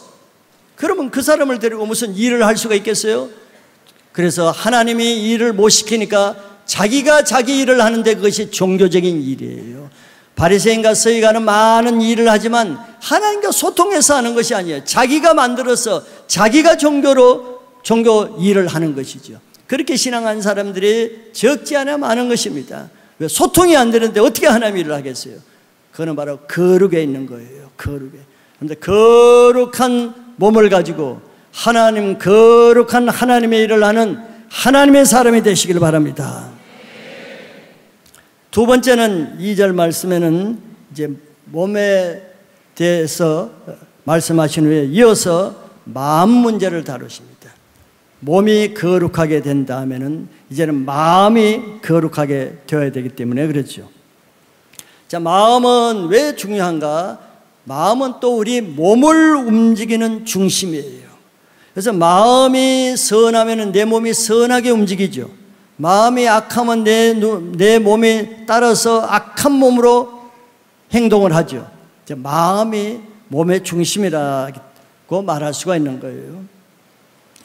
그러면 그 사람을 데리고 무슨 일을 할 수가 있겠어요? 그래서 하나님이 일을 못 시키니까 자기가 자기 일을 하는데 그것이 종교적인 일이에요. 바리새인과 서기관은 많은 일을 하지만 하나님과 소통해서 하는 것이 아니에요. 자기가 만들어서 자기가 종교 일을 하는 것이죠. 그렇게 신앙한 사람들이 적지 않아 많은 것입니다. 왜? 소통이 안 되는데 어떻게 하나님 일을 하겠어요? 그거는 바로 거룩에 있는 거예요. 거룩에. 그런데 거룩한 몸을 가지고 거룩한 하나님의 일을 하는 하나님의 사람이 되시길 바랍니다. 두 번째는 2절 말씀에는 이제 몸에 대해서 말씀하신 후에 이어서 마음 문제를 다루십니다. 몸이 거룩하게 된다 하면은 이제는 마음이 거룩하게 되어야 되기 때문에 그렇죠. 자, 마음은 왜 중요한가? 마음은 또 우리 몸을 움직이는 중심이에요. 그래서 마음이 선하면 내 몸이 선하게 움직이죠. 마음이 악하면 내 몸이 따라서 악한 몸으로 행동을 하죠. 마음이 몸의 중심이라고 말할 수가 있는 거예요.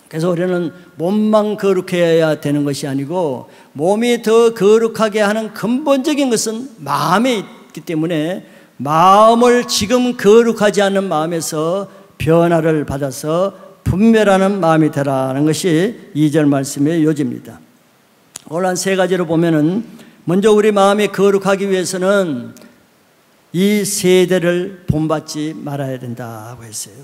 그래서 우리는 몸만 거룩해야 되는 것이 아니고 몸이 더 거룩하게 하는 근본적인 것은 마음에 있기 때문에 마음을 지금 거룩하지 않는 마음에서 변화를 받아서 분별하는 마음이 되라는 것이 2절 말씀의 요지입니다. 오늘 한 세 가지로 보면은 먼저 우리 마음이 거룩하기 위해서는 이 세대를 본받지 말아야 된다고 했어요.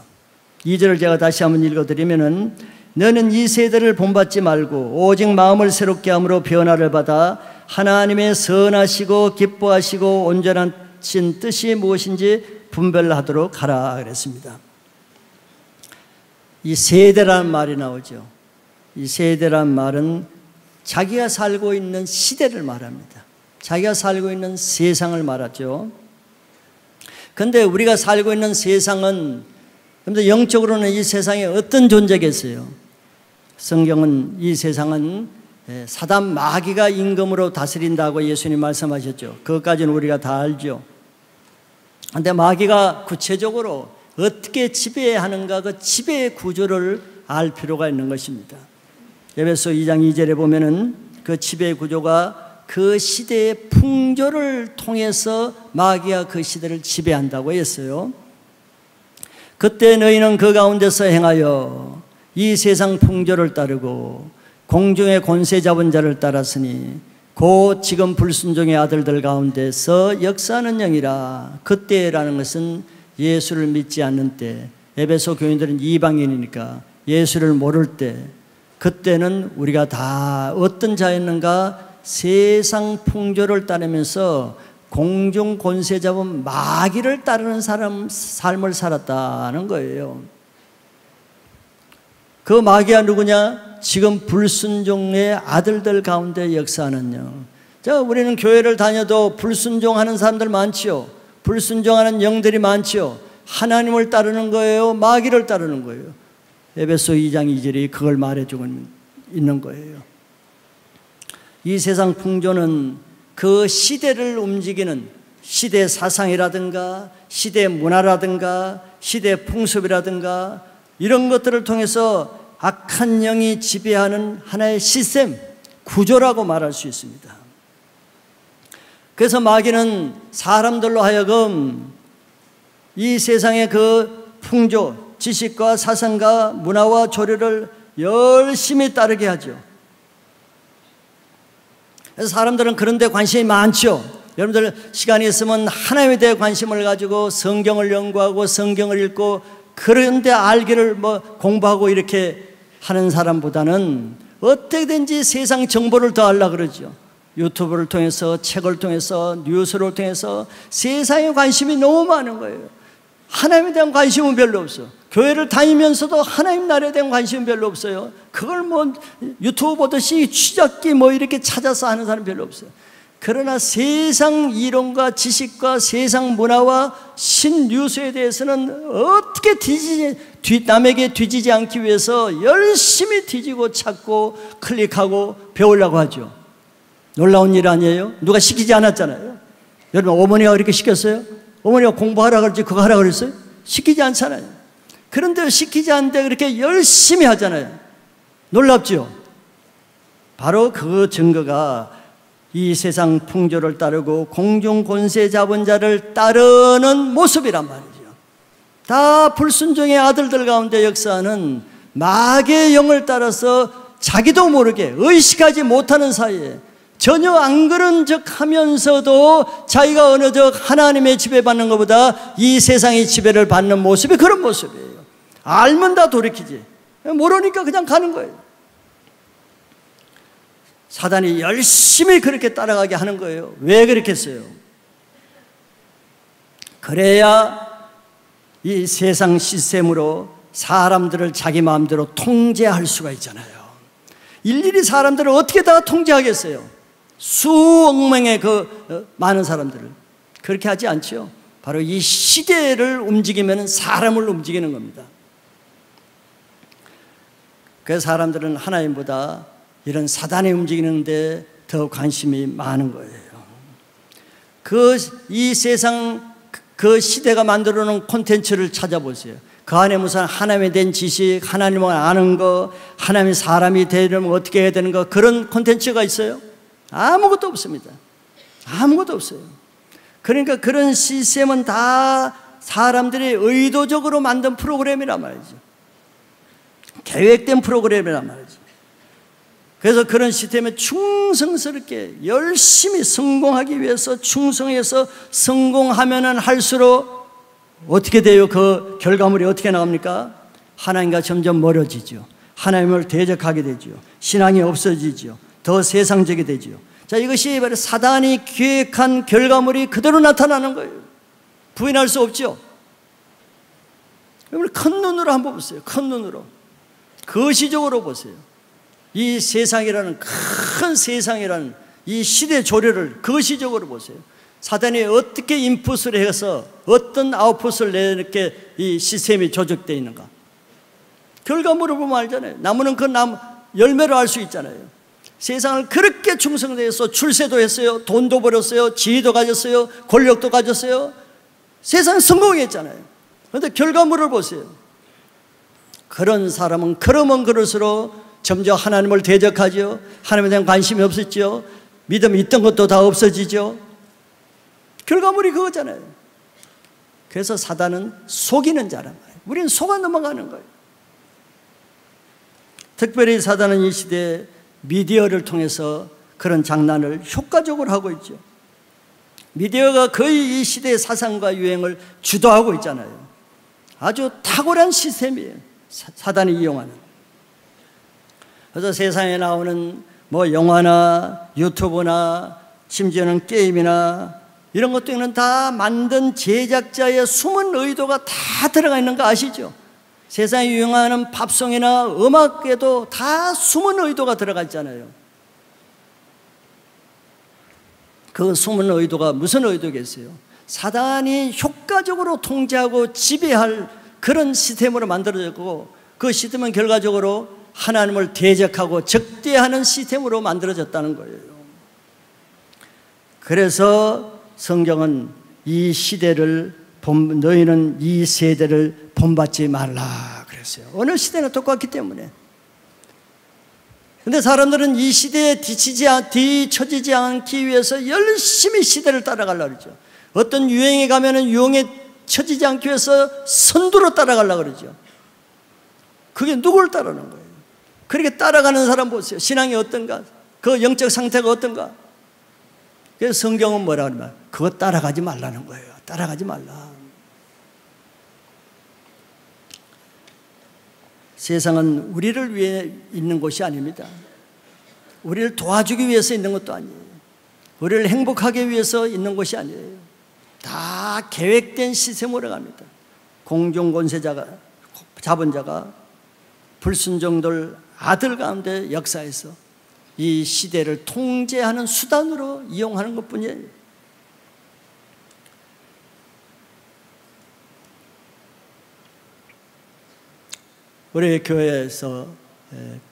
2절을 제가 다시 한번 읽어드리면은 너는 이 세대를 본받지 말고 오직 마음을 새롭게 함으로 변화를 받아 하나님의 선하시고 기뻐하시고 온전하신 뜻이 무엇인지 분별하도록 하라 그랬습니다. 이 세대라는 말이 나오죠. 이 세대라는 말은 자기가 살고 있는 시대를 말합니다. 자기가 살고 있는 세상을 말하죠. 그런데 우리가 살고 있는 세상은 영적으로는 이 세상에 어떤 존재겠어요? 성경은 이 세상은 사단 마귀가 임금으로 다스린다고 예수님 말씀하셨죠. 그것까지는 우리가 다 알죠. 그런데 마귀가 구체적으로 어떻게 지배하는가 그 지배의 구조를 알 필요가 있는 것입니다. 에베소 2장 2절에 보면은 그 지배 구조가 그 시대의 풍조를 통해서 마귀가 그 시대를 지배한다고 했어요. 그때 너희는 그 가운데서 행하여 이 세상 풍조를 따르고 공중의 권세 잡은 자를 따랐으니 곧 지금 불순종의 아들들 가운데서 역사하는 영이라. 그때라는 것은 예수를 믿지 않는 때, 에베소 교인들은 이방인이니까 예수를 모를 때, 그때는 우리가 다 어떤 자였는가? 세상 풍조를 따르면서 공중 권세 잡은 마귀를 따르는 삶을 살았다는 거예요. 그 마귀가 누구냐? 지금 불순종의 아들들 가운데 역사하는 영. 자, 우리는 교회를 다녀도 불순종하는 사람들 많지요. 불순종하는 영들이 많지요. 하나님을 따르는 거예요? 마귀를 따르는 거예요? 에베소 2장 2절이 그걸 말해주고 있는 거예요. 이 세상 풍조는 그 시대를 움직이는 시대 사상이라든가 시대 문화라든가 시대 풍습이라든가 이런 것들을 통해서 악한 영이 지배하는 하나의 시스템, 구조라고 말할 수 있습니다. 그래서 마귀는 사람들로 하여금 이 세상의 그 풍조, 지식과 사상과 문화와 조류를 열심히 따르게 하죠. 그래서 사람들은 그런 데 관심이 많죠. 여러분들 시간이 있으면 하나님에 대해 관심을 가지고 성경을 연구하고 성경을 읽고 그런데 알기를 공부하고 이렇게 하는 사람보다는 어떻게든지 세상 정보를 더 하려고 그러죠. 유튜브를 통해서, 책을 통해서, 뉴스를 통해서 세상에 관심이 너무 많은 거예요. 하나님에 대한 관심은 별로 없어. 교회를 다니면서도 하나님 나라에 대한 관심은 별로 없어요. 그걸 유튜브 보듯이 취잡기 이렇게 찾아서 하는 사람 별로 없어요. 그러나 세상 이론과 지식과 세상 문화와 신뉴스에 대해서는 어떻게 남에게 뒤지지 않기 위해서 열심히 뒤지고 찾고 클릭하고 배우려고 하죠. 놀라운 일 아니에요? 누가 시키지 않았잖아요. 여러분, 어머니가 그렇게 시켰어요? 어머니가 공부하라 그러지 그거 하라 그랬어요? 시키지 않잖아요. 그런데 시키지 않는데 그렇게 열심히 하잖아요. 놀랍죠? 바로 그 증거가 이 세상 풍조를 따르고 공중 권세 잡은 자를 따르는 모습이란 말이죠. 다 불순종의 아들들 가운데 역사하는 마귀의 영을 따라서 자기도 모르게 의식하지 못하는 사이에 전혀 안 그런 척 하면서도 자기가 어느 적 하나님의 지배받는 것보다 이 세상의 지배를 받는 모습이 그런 모습이에요. 알면 다 돌이키지, 모르니까 그냥 가는 거예요. 사단이 열심히 그렇게 따라가게 하는 거예요. 왜 그렇게 했어요? 그래야 이 세상 시스템으로 사람들을 자기 마음대로 통제할 수가 있잖아요. 일일이 사람들을 어떻게 다 통제하겠어요? 수억 명의 많은 사람들을. 그렇게 하지 않죠. 바로 이 시대를 움직이면 사람을 움직이는 겁니다. 그래서 사람들은 하나님보다 이런 사단이 움직이는데 더 관심이 많은 거예요. 이 세상 그 시대가 만들어 놓은 콘텐츠를 찾아보세요. 그 안에 무슨 하나님에 대한 지식, 하나님을 아는 거, 하나님의 사람이 되려면 어떻게 해야 되는 거, 그런 콘텐츠가 있어요? 아무것도 없습니다. 아무것도 없어요. 그러니까 그런 시스템은 다 사람들이 의도적으로 만든 프로그램이란 말이죠. 계획된 프로그램이란 말이죠. 그래서 그런 시스템에 충성스럽게 열심히 성공하기 위해서 충성해서 성공하면 할수록 어떻게 돼요? 그 결과물이 어떻게 나옵니까? 하나님과 점점 멀어지죠. 하나님을 대적하게 되죠. 신앙이 없어지죠. 더 세상적이 되죠. 자, 이것이 바로 사단이 기획한 결과물이 그대로 나타나는 거예요. 부인할 수 없죠. 여러분, 큰 눈으로 한번 보세요. 큰 눈으로 거시적으로 보세요. 이 세상이라는, 큰 세상이라는 이 시대 조류를 거시적으로 보세요. 사단이 어떻게 인풋을 해서 어떤 아웃풋을 내게 이 시스템이 조직되어 있는가. 결과물을 보면 알잖아요. 나무는 그 열매로 알 수 있잖아요. 세상을 그렇게 충성돼서 출세도 했어요. 돈도 벌었어요. 지위도 가졌어요. 권력도 가졌어요. 세상에 성공했잖아요. 그런데 결과물을 보세요. 그런 사람은 그러면 그럴수록 점점 하나님을 대적하죠. 하나님에 대한 관심이 없었죠. 믿음이 있던 것도 다 없어지죠. 결과물이 그거잖아요. 그래서 사단은 속이는 자란 말이에요. 우리는 속아 넘어가는 거예요. 특별히 사단은 이 시대에 미디어를 통해서 그런 장난을 효과적으로 하고 있죠. 미디어가 거의 이 시대의 사상과 유행을 주도하고 있잖아요. 아주 탁월한 시스템이에요. 사단이 이용하는. 그래서 세상에 나오는 영화나 유튜브나 심지어는 게임이나 이런 것들은 다 만든 제작자의 숨은 의도가 다 들어가 있는 거 아시죠? 세상에 유행하는 팝송이나 음악에도 다 숨은 의도가 들어가 있잖아요. 그 숨은 의도가 무슨 의도겠어요? 사단이 효과적으로 통제하고 지배할 그런 시스템으로 만들어졌고, 그 시스템은 결과적으로 하나님을 대적하고 적대하는 시스템으로 만들어졌다는 거예요. 그래서 성경은 이 시대를 너희는 이 세대를 본받지 말라 그랬어요. 어느 시대나 똑같기 때문에. 근데 사람들은 이 시대에 뒤처지지 않기 위해서 열심히 시대를 따라가려고 그러죠. 어떤 유행에 가면은 유행에 처지지 않기 위해서 선두로 따라가려고 그러죠. 그게 누굴 따르는 거예요? 그렇게 따라가는 사람 보세요. 신앙이 어떤가? 그 영적 상태가 어떤가? 그래서 성경은 뭐라 그러면 그거 따라가지 말라는 거예요. 따라가지 말라. 세상은 우리를 위해 있는 곳이 아닙니다. 우리를 도와주기 위해서 있는 것도 아니에요. 우리를 행복하게 위해서 있는 것이 아니에요. 다 계획된 시스템으로 갑니다. 공중권세자가 잡은 자가 불순종들 아들 가운데 역사에서 이 시대를 통제하는 수단으로 이용하는 것뿐이에요. 우리 교회에서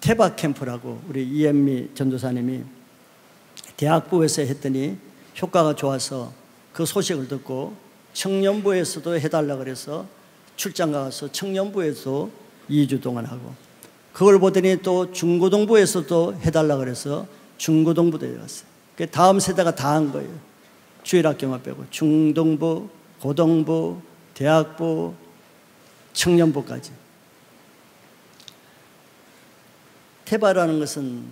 태박 캠프라고 우리 이현미 전도사님이 대학부에서 했더니 효과가 좋아서 그 소식을 듣고 청년부에서도 해달라 그래서 출장 가서 청년부에서 2주 동안 하고, 그걸 보더니 또 중고등부에서도 해달라 그래서 중고등부도 해갔어요. 그 다음 세대가 다 한 거예요. 주일학교만 빼고 중등부, 고등부, 대학부, 청년부까지. 테바라는 것은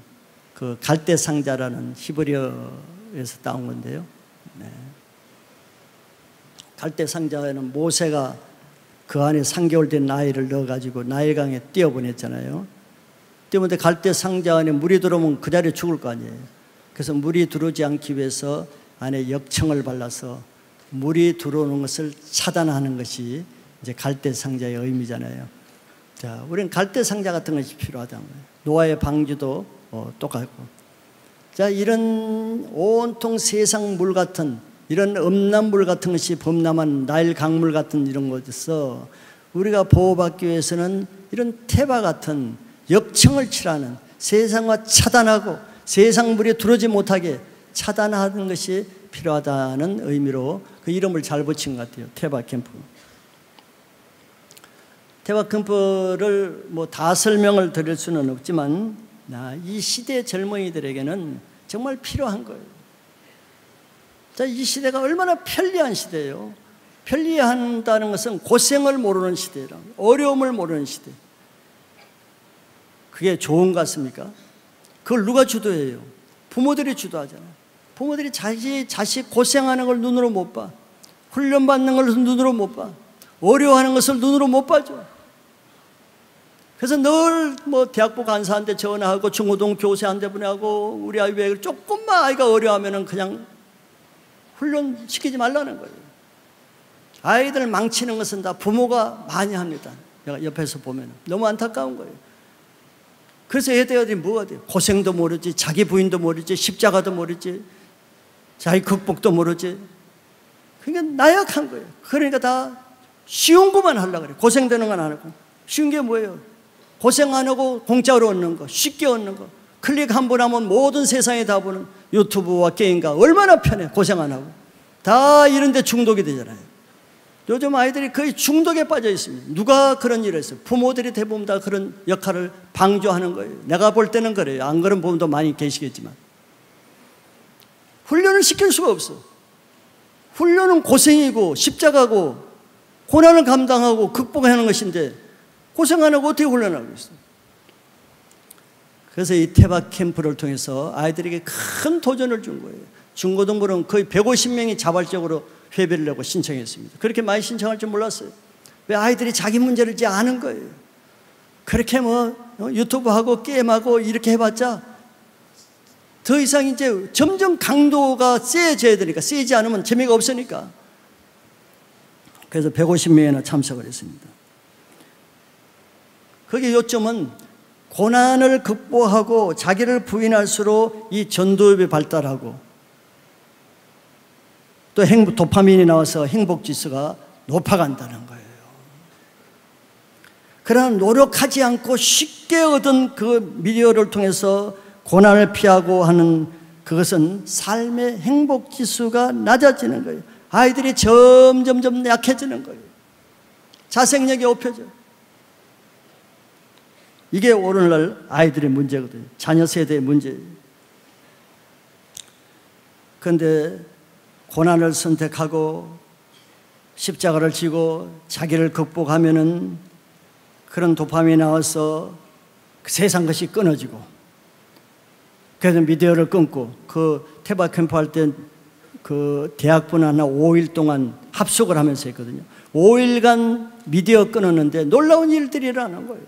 그 갈대상자라는 히브리어에서 따온 건데요. 네. 갈대상자에는 모세가 그 안에 3개월 된 나일을 넣어가지고 나일강에 띄어보냈잖아요. 띄어보는데 갈대상자 안에 물이 들어오면 그 자리에 죽을 거 아니에요. 그래서 물이 들어오지 않기 위해서 안에 역청을 발라서 물이 들어오는 것을 차단하는 것이 이제 갈대상자의 의미잖아요. 자, 우리는 갈대상자 같은 것이 필요하다는 거예요. 노아의 방주도 똑같고. 자, 이런 온통 세상 물 같은, 이런 음란물 같은 것이 범람한 나일 강물 같은 이런 것에서 우리가 보호받기 위해서는 이런 테바 같은 역청을 칠하는, 세상과 차단하고 세상 물이 들어오지 못하게 차단하는 것이 필요하다는 의미로 그 이름을 잘 붙인 것 같아요. 테바 캠프. 테바 캠프를 뭐 다 설명을 드릴 수는 없지만 이 시대 젊은이들에게는 정말 필요한 거예요. 자, 이 시대가 얼마나 편리한 시대예요. 편리한다는 것은 고생을 모르는 시대라, 어려움을 모르는 시대. 그게 좋은 것 같습니까? 그걸 누가 주도해요? 부모들이 주도하잖아요. 부모들이 자식 고생하는 걸 눈으로 못 봐. 훈련받는 걸 눈으로 못 봐. 어려워하는 것을 눈으로 못 봐줘. 그래서 늘 뭐 대학부 간사한테 전화하고 중고등 교사한테 보내고, 우리 아이 왜 조금만 아이가 어려워하면 그냥 훈련시키지 말라는 거예요. 아이들 망치는 것은 다 부모가 많이 합니다. 내가 옆에서 보면 너무 안타까운 거예요. 그래서 애들이 뭐가 돼요? 고생도 모르지, 자기 부인도 모르지, 십자가도 모르지, 자기 극복도 모르지. 그러니까 나약한 거예요. 그러니까 다 쉬운 것만 하려고 그래요. 고생되는 건 안 하고. 쉬운 게 뭐예요? 고생 안 하고 공짜로 얻는 거, 쉽게 얻는 거. 클릭 한 번 하면 모든 세상에 다 보는 유튜브와 게임과 얼마나 편해. 고생 안 하고. 다 이런 데 중독이 되잖아요. 요즘 아이들이 거의 중독에 빠져 있습니다. 누가 그런 일을 했어요? 부모들이 대부분 다 그런 역할을 방조하는 거예요. 내가 볼 때는 그래요. 안 그런 부분도 많이 계시겠지만. 훈련을 시킬 수가 없어. 훈련은 고생이고 십자가고 고난을 감당하고 극복하는 것인데 고생 안 하고 어떻게 훈련하고 있어요? 그래서 이 테바 캠프를 통해서 아이들에게 큰 도전을 준 거예요. 중고등부는 거의 150명이 자발적으로 회비를 내고 신청했습니다. 그렇게 많이 신청할 줄 몰랐어요. 왜? 아이들이 자기 문제를 이제 아는 거예요. 그렇게 뭐 유튜브하고 게임하고 이렇게 해봤자 더 이상 이제 점점 강도가 세져야 되니까, 세지 않으면 재미가 없으니까. 그래서 150명이나 참석을 했습니다. 거기 요점은 고난을 극복하고 자기를 부인할수록 이 전도협이 발달하고 또 도파민이 나와서 행복지수가 높아간다는 거예요. 그러나 노력하지 않고 쉽게 얻은 그 미디어를 통해서 고난을 피하고 하는 그것은 삶의 행복지수가 낮아지는 거예요. 아이들이 점점 약해지는 거예요. 자생력이 없어져요. 이게 오늘날 아이들의 문제거든요. 자녀 세대의 문제예요. 그런데 고난을 선택하고 십자가를 지고 자기를 극복하면은 그런 도파민이 나와서 그 세상 것이 끊어지고, 그래서 미디어를 끊고, 그 테바 캠프 할 때 그 대학분 하나 5일 동안 합숙을 하면서 했거든요. 5일간 미디어 끊었는데 놀라운 일들이 일어나는 거예요.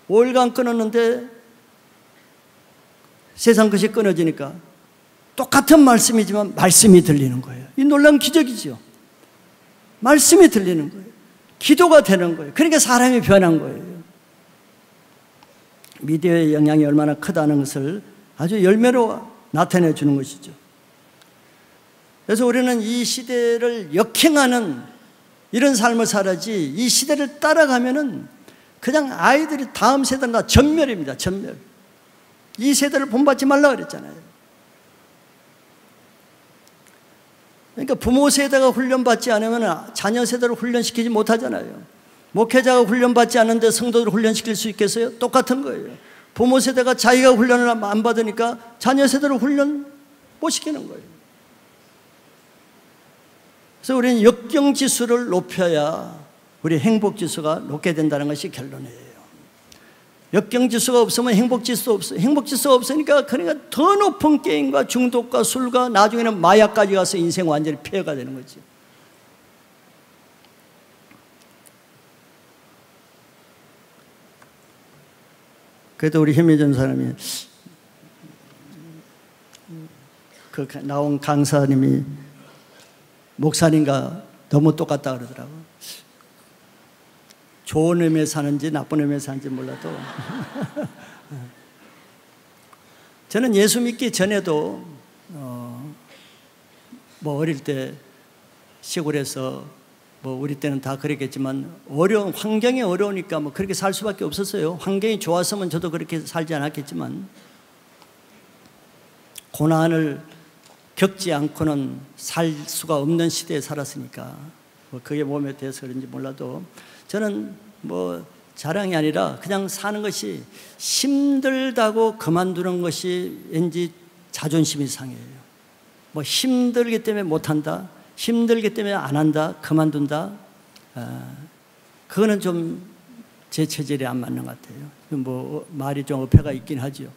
5일간 끊었는데 세상 것이 끊어지니까 똑같은 말씀이지만 말씀이 들리는 거예요. 이 놀라운 기적이죠. 말씀이 들리는 거예요. 기도가 되는 거예요. 그러니까 사람이 변한 거예요. 미디어의 영향이 얼마나 크다는 것을 아주 열매로 나타내 주는 것이죠. 그래서 우리는 이 시대를 역행하는 이런 삶을 살아야지, 이 시대를 따라가면은 그냥 아이들이 다음 세대는 다 전멸입니다. 전멸. 이 세대를 본받지 말라 그랬잖아요. 그러니까 부모 세대가 훈련받지 않으면 자녀 세대를 훈련시키지 못하잖아요. 목회자가 훈련받지 않는데 성도들을 훈련시킬 수 있겠어요? 똑같은 거예요. 부모 세대가 자기가 훈련을 안 받으니까 자녀 세대를 훈련 못 시키는 거예요. 그래서 우리는 역경지수를 높여야 우리 행복지수가 높게 된다는 것이 결론이에요. 역경지수가 없으면 행복지수도 없어요. 행복지수가 없으니까 그러니까 더 높은 게임과 중독과 술과 나중에는 마약까지 가서 인생 완전히 폐해가 되는 거죠. 그래도 우리 힘이 사람이 그 나온 강사님이 목사님과 너무 똑같다 그러더라고요. 좋은 의미에 사는지 나쁜 의미에 사는지 몰라도 저는 예수 믿기 전에도 뭐 어릴 때 시골에서 뭐 우리 때는 다 그랬겠지만 어려운 환경이 어려우니까 뭐 그렇게 살 수밖에 없었어요. 환경이 좋았으면 저도 그렇게 살지 않았겠지만 고난을 겪지 않고는 살 수가 없는 시대에 살았으니까 뭐 그게 몸에 대해서 그런지 몰라도 저는 뭐 자랑이 아니라 그냥 사는 것이 힘들다고 그만두는 것이 왠지 자존심이 상해요. 뭐 힘들기 때문에 못한다, 힘들기 때문에 안 한다, 그만둔다, 그거는 좀 제 체질에 안 맞는 것 같아요. 뭐 말이 좀 어폐가 있긴 하죠.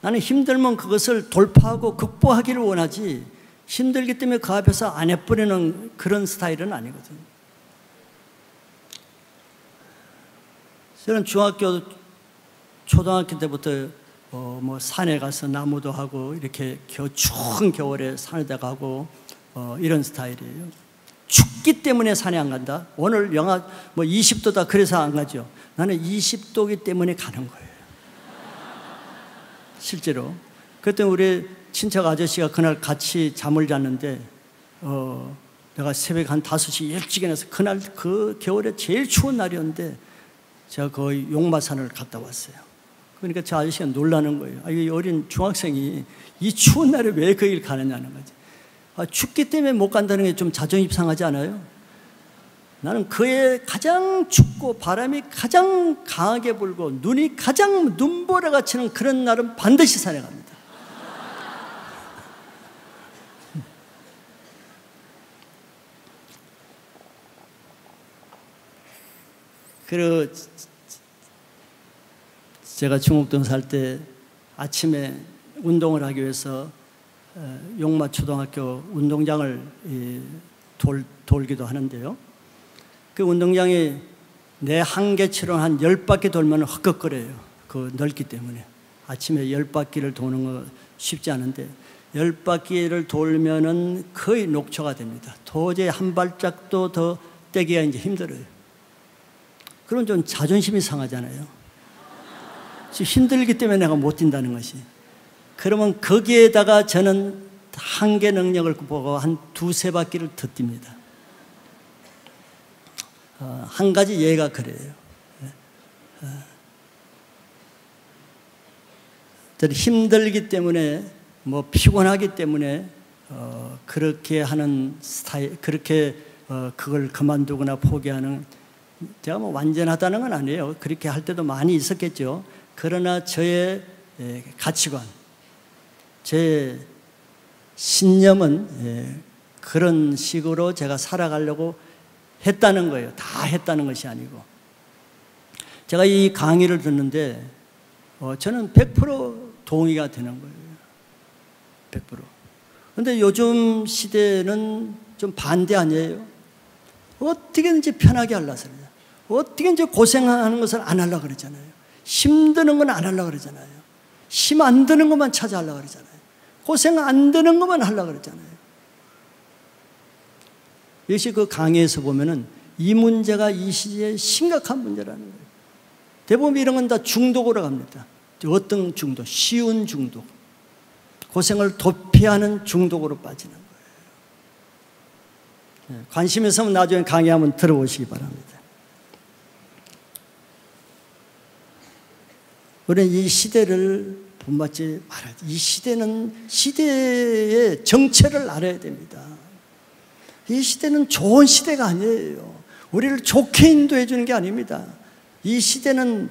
나는 힘들면 그것을 돌파하고 극복하기를 원하지 힘들기 때문에 그 앞에서 안 해버리는 그런 스타일은 아니거든요. 저는 중학교, 초등학교 때부터 뭐 산에 가서 나무도 하고 이렇게 추운 겨울에 산에다 가고 이런 스타일이에요. 춥기 때문에 산에 안 간다. 오늘 영하 뭐 20도다 그래서 안 가죠. 나는 20도기 때문에 가는 거예요. 실제로. 그때 우리 친척 아저씨가 그날 같이 잠을 잤는데 내가 새벽 한 5시 일찍 일어나서 그날 그 겨울에 제일 추운 날이었는데 제가 거의 용마산을 갔다 왔어요. 그러니까 저 아저씨가 놀라는 거예요. 이 어린 중학생이 이 추운 날에 왜 그 길 가느냐는 거지. 춥기 때문에 못 간다는 게 좀 자존심 상하지 않아요? 나는 그해 가장 춥고 바람이 가장 강하게 불고 눈이 가장 눈보라가 치는 그런 날은 반드시 산에 갑니다. 그리고 제가 중국동 살 때 아침에 운동을 하기 위해서 용마초등학교 운동장을 돌기도 하는데요. 그 운동장이 내 한계치로 한 10바퀴 돌면 헛걱거려요. 그 넓기 때문에. 아침에 10바퀴를 도는 거 쉽지 않은데 10바퀴를 돌면은 거의 녹초가 됩니다. 도저히 한 발짝도 더 떼기가 이제 힘들어요. 그럼 좀 자존심이 상하잖아요. 힘들기 때문에 내가 못 뛴다는 것이. 그러면 거기에다가 저는 한계 능력을 보고 한 2-3바퀴를 더 뜁니다. 한 가지 예가 그래요. 힘들기 때문에 뭐 피곤하기 때문에 그렇게 하는 스타일, 그렇게 그걸 그만두거나 포기하는, 제가 뭐 완전하다는 건 아니에요. 그렇게 할 때도 많이 있었겠죠. 그러나 저의 가치관, 제 신념은 그런 식으로 제가 살아가려고 했다는 거예요. 다 했다는 것이 아니고. 제가 이 강의를 듣는데 저는 100% 동의가 되는 거예요. 100%. 근데 요즘 시대는 좀 반대 아니에요? 어떻게든지 편하게 하려고 그러잖아요. 어떻게든지 고생하는 것을 안 하려고 그러잖아요. 힘드는 건 안 하려고 그러잖아요. 힘 안 드는 것만 찾아하려고 그러잖아요. 고생 안 드는 것만 하려고 그러잖아요. 역시 그 강의에서 보면은 이 문제가 이 시대의 심각한 문제라는 거예요. 대부분 이런 건 다 중독으로 갑니다. 어떤 중독? 쉬운 중독. 고생을 도피하는 중독으로 빠지는 거예요. 관심 있으면 나중에 강의 한번 들어보시기 바랍니다. 우리는 이 시대를 본받지 말아야 돼. 이 시대는 시대의 정체를 알아야 됩니다. 이 시대는 좋은 시대가 아니에요. 우리를 좋게 인도해 주는 게 아닙니다. 이 시대는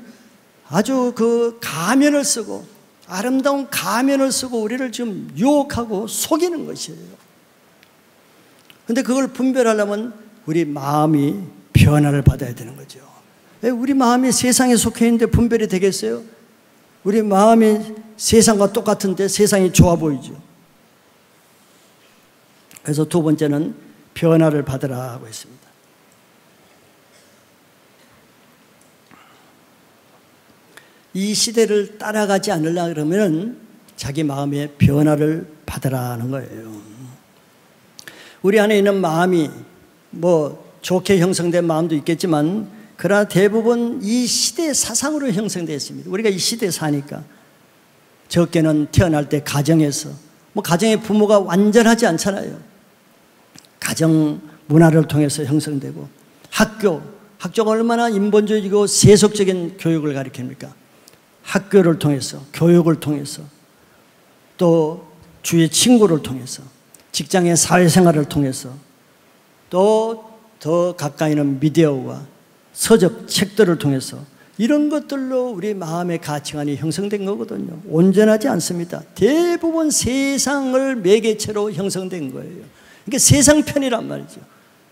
아주 그 가면을 쓰고 아름다운 가면을 쓰고 우리를 좀 유혹하고 속이는 것이에요. 그런데 그걸 분별하려면 우리 마음이 변화를 받아야 되는 거죠. 왜 우리 마음이 세상에 속해 있는데 분별이 되겠어요? 우리 마음이 세상과 똑같은데 세상이 좋아 보이죠. 그래서 두 번째는 변화를 받으라 하고 있습니다. 이 시대를 따라가지 않으려 그러면 자기 마음의 변화를 받으라는 거예요. 우리 안에 있는 마음이 뭐 좋게 형성된 마음도 있겠지만 그러나 대부분 이 시대의 사상으로 형성되어 있습니다. 우리가 이 시대에 사니까 적게는 태어날 때 가정에서 뭐 가정의 부모가 완전하지 않잖아요. 가정 문화를 통해서 형성되고 학교가 얼마나 인본주의고 세속적인 교육을 가리킵니까? 학교를 통해서 교육을 통해서 또 주위의 친구를 통해서 직장의 사회생활을 통해서 또 더 가까이는 미디어와 서적 책들을 통해서 이런 것들로 우리 마음의 가치관이 형성된 거거든요. 온전하지 않습니다. 대부분 세상을 매개체로 형성된 거예요. 그러니까 세상 편이란 말이죠.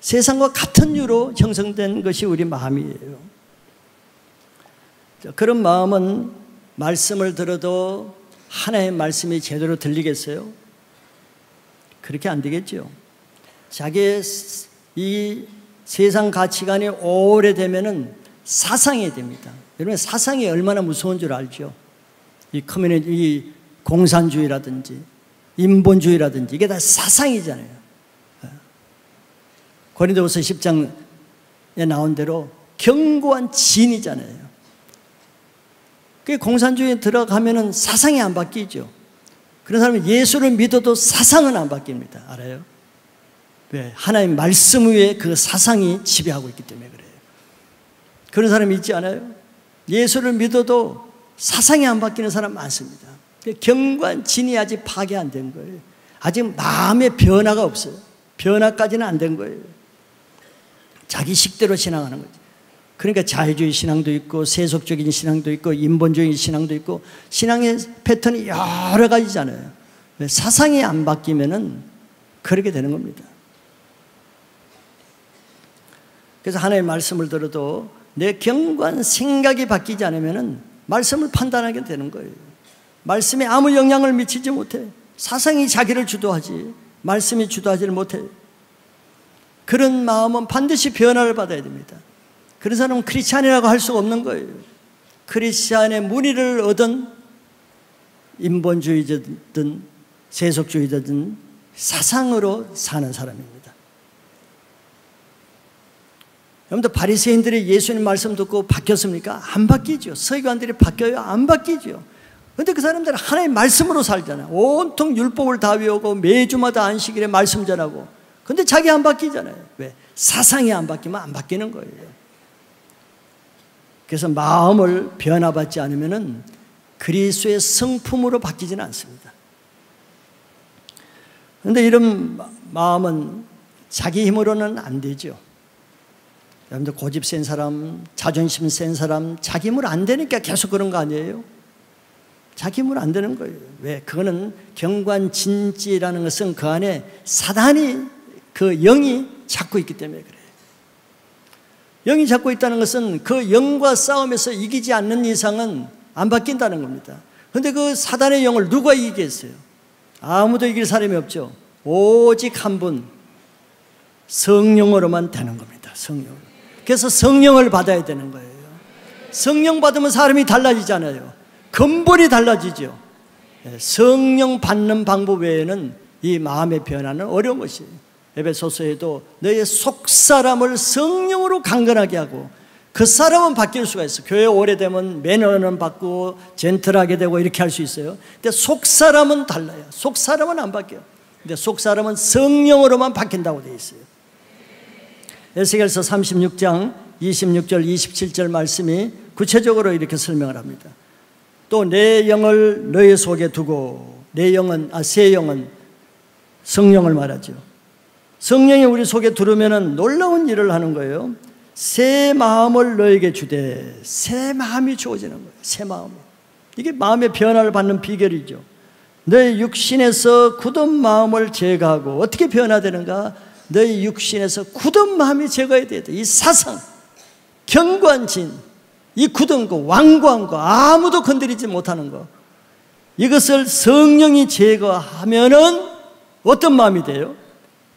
세상과 같은 유로 형성된 것이 우리 마음이에요. 그런 마음은 말씀을 들어도 하나의 말씀이 제대로 들리겠어요? 그렇게 안 되겠죠. 자기의 이 세상 가치관이 오래되면은 사상이 됩니다. 여러분 사상이 얼마나 무서운 줄 알죠? 이 공산주의라든지 인본주의라든지 이게 다 사상이잖아요. 고린도후서 10장에 나온 대로 견고한 진이잖아요. 그 공산주의에 들어가면은 사상이 안 바뀌죠. 그런 사람은 예수를 믿어도 사상은 안 바뀝니다. 알아요? 왜? 하나님 말씀 위에 그 사상이 지배하고 있기 때문에 그래요. 그런 사람이 있지 않아요? 예수를 믿어도 사상이 안 바뀌는 사람 많습니다. 견고한 진이 아직 파괴 안 된 거예요. 아직 마음의 변화가 없어요. 변화까지는 안 된 거예요. 자기 식대로 신앙하는 거죠. 그러니까 자유주의 신앙도 있고 세속적인 신앙도 있고 인본주의 신앙도 있고 신앙의 패턴이 여러 가지잖아요. 사상이 안 바뀌면은 그렇게 되는 겁니다. 그래서 하나님의 말씀을 들어도 내 견고한 생각이 바뀌지 않으면은 말씀을 판단하게 되는 거예요. 말씀에 아무 영향을 미치지 못해. 사상이 자기를 주도하지 말씀이 주도하지를 못해요. 그런 마음은 반드시 변화를 받아야 됩니다. 그런 사람은 크리스찬이라고 할 수가 없는 거예요. 크리스찬의 문의를 얻은 인본주의자든 세속주의자든 사상으로 사는 사람입니다. 여러분들 바리새인들이 예수님 말씀 듣고 바뀌었습니까? 안 바뀌죠. 서기관들이 바뀌어요? 안 바뀌죠. 그런데 그 사람들은 하나님의 말씀으로 살잖아요. 온통 율법을 다 외우고 매주마다 안식일에 말씀 전하고. 그런데 자기 안 바뀌잖아요. 왜? 사상이 안 바뀌면 안 바뀌는 거예요. 그래서 마음을 변화받지 않으면 그리스도의 성품으로 바뀌지는 않습니다. 그런데 이런 마음은 자기 힘으로는 안 되죠. 여러분들 고집 센 사람, 자존심 센 사람, 자기 힘으로 안 되니까 계속 그런 거 아니에요? 자기 힘으로 안 되는 거예요. 왜? 그거는 경관진지라는 것은 그 안에 사단이 그 영이 잡고 있기 때문에 그래요. 영이 잡고 있다는 것은 그 영과 싸움에서 이기지 않는 이상은 안 바뀐다는 겁니다. 그런데 그 사단의 영을 누가 이기겠어요? 아무도 이길 사람이 없죠. 오직 한 분, 성령으로만 되는 겁니다. 성령. 그래서 성령을 받아야 되는 거예요. 성령 받으면 사람이 달라지잖아요. 근본이 달라지죠. 성령 받는 방법 외에는 이 마음의 변화는 어려운 것이에요. 에베소서에도 너의 속사람을 성령으로 강건하게 하고, 그 사람은 바뀔 수가 있어. 교회 오래되면 매너는 바꾸고 젠틀하게 되고 이렇게 할 수 있어요. 근데 속사람은 달라요. 속사람은 안 바뀌어요. 근데 속사람은 성령으로만 바뀐다고 되어 있어요. 에스겔서 36장 26절 27절 말씀이 구체적으로 이렇게 설명을 합니다. 또 내 영을 너희 속에 두고, 내 영은 새 영은 성령을 말하죠. 성령이 우리 속에 들어오면 놀라운 일을 하는 거예요. 새 마음을 너에게 주되, 새 마음이 주어지는 거예요. 새 마음. 이게 마음의 변화를 받는 비결이죠. 너의 육신에서 굳은 마음을 제거하고, 어떻게 변화되는가? 너의 육신에서 굳은 마음이 제거해야 돼요. 이 사상, 견고한 진, 이 굳은 거, 완고한 거, 아무도 건드리지 못하는 거, 이것을 성령이 제거하면은 어떤 마음이 돼요?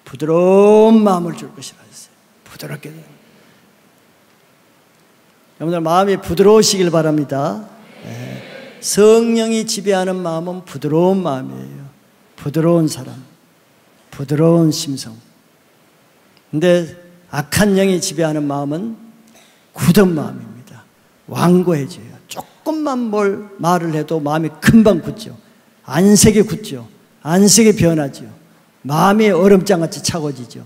부드러운 마음을 줄 것이라 했어요. 부드럽게 돼요. 여러분들 마음이 부드러우시길 바랍니다. 네. 성령이 지배하는 마음은 부드러운 마음이에요. 부드러운 사람, 부드러운 심성. 근데 악한 영이 지배하는 마음은 굳은 마음입니다. 완고해져요. 조금만 말을 해도 마음이 금방 굳죠. 안색이 굳죠. 안색이 변하죠. 마음이 얼음장같이 차가워지죠.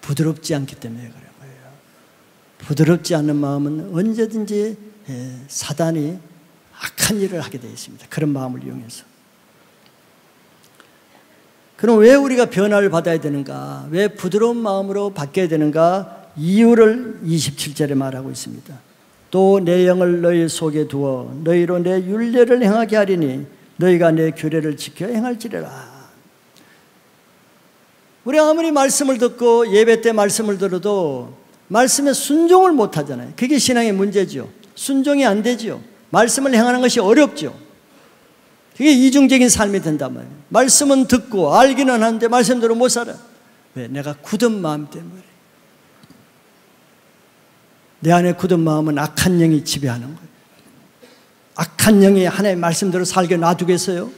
부드럽지 않기 때문에 그런 거예요. 부드럽지 않은 마음은 언제든지 사단이 악한 일을 하게 되어 있습니다. 그런 마음을 이용해서. 그럼 왜 우리가 변화를 받아야 되는가? 왜 부드러운 마음으로 바뀌어야 되는가? 이유를 27절에 말하고 있습니다. 또 내 영을 너희 속에 두어 너희로 내 율례를 행하게 하리니 너희가 내 규례를 지켜 행할지라라. 우리 아무리 말씀을 듣고 예배 때 말씀을 들어도 말씀에 순종을 못 하잖아요. 그게 신앙의 문제죠. 순종이 안 되죠. 말씀을 행하는 것이 어렵죠. 그게 이중적인 삶이 된단 말이에요. 말씀은 듣고 알기는 하는데 말씀대로 못 살아. 왜? 내가 굳은 마음 때문에. 내 안에 굳은 마음은 악한 영이 지배하는 거예요. 악한 영이 하나님의 말씀대로 살게 놔두겠어요?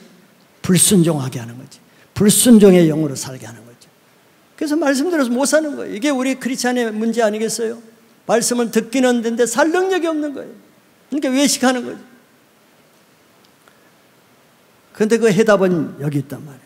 불순종하게 하는 거지. 불순종의 영으로 살게 하는 거죠. 그래서 말씀대로 못 사는 거예요. 이게 우리 크리스찬의 문제 아니겠어요? 말씀을 듣기는 하는데 살 능력이 없는 거예요. 그러니까 외식하는 거죠. 그런데 그 해답은 여기 있단 말이에요.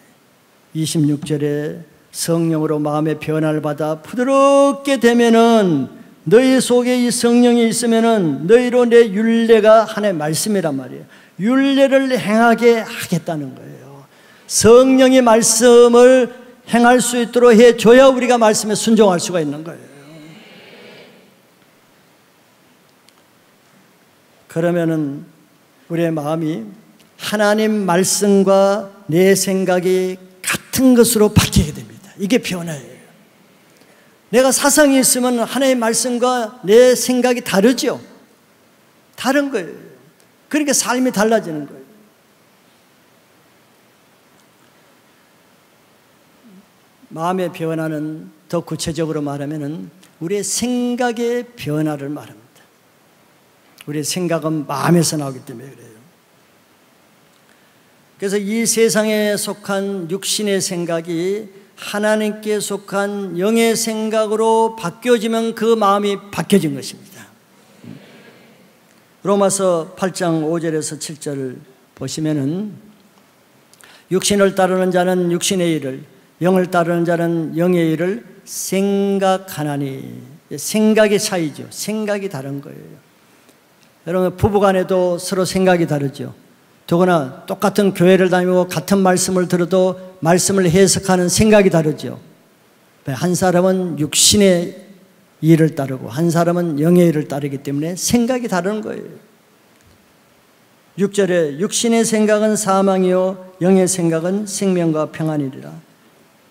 26절에 성령으로 마음의 변화를 받아 부드럽게 되면은 너희 속에 이 성령이 있으면은 너희로 내 율례가 하나의 말씀이란 말이에요. 율례를 행하게 하겠다는 거예요. 성령의 말씀을 행할 수 있도록 해줘야 우리가 말씀에 순종할 수가 있는 거예요. 그러면은 우리의 마음이 하나님 말씀과 내 생각이 같은 것으로 바뀌게 됩니다. 이게 변화예요. 내가 사상이 있으면 하나님의 말씀과 내 생각이 다르죠. 다른 거예요. 그러니까 삶이 달라지는 거예요. 마음의 변화는 더 구체적으로 말하면 우리의 생각의 변화를 말합니다. 우리의 생각은 마음에서 나오기 때문에 그래요. 그래서 이 세상에 속한 육신의 생각이 하나님께 속한 영의 생각으로 바뀌어지면 그 마음이 바뀌어진 것입니다. 로마서 8장 5절에서 7절을 보시면은 육신을 따르는 자는 육신의 일을, 영을 따르는 자는 영의 일을 생각하나니. 생각의 차이죠. 생각이 다른 거예요. 여러분 부부간에도 서로 생각이 다르죠. 더구나 똑같은 교회를 다니고 같은 말씀을 들어도 말씀을 해석하는 생각이 다르죠. 한 사람은 육신의 일을 따르고 한 사람은 영의 일을 따르기 때문에 생각이 다른 거예요. 6절에 육신의 생각은 사망이요 영의 생각은 생명과 평안이리라.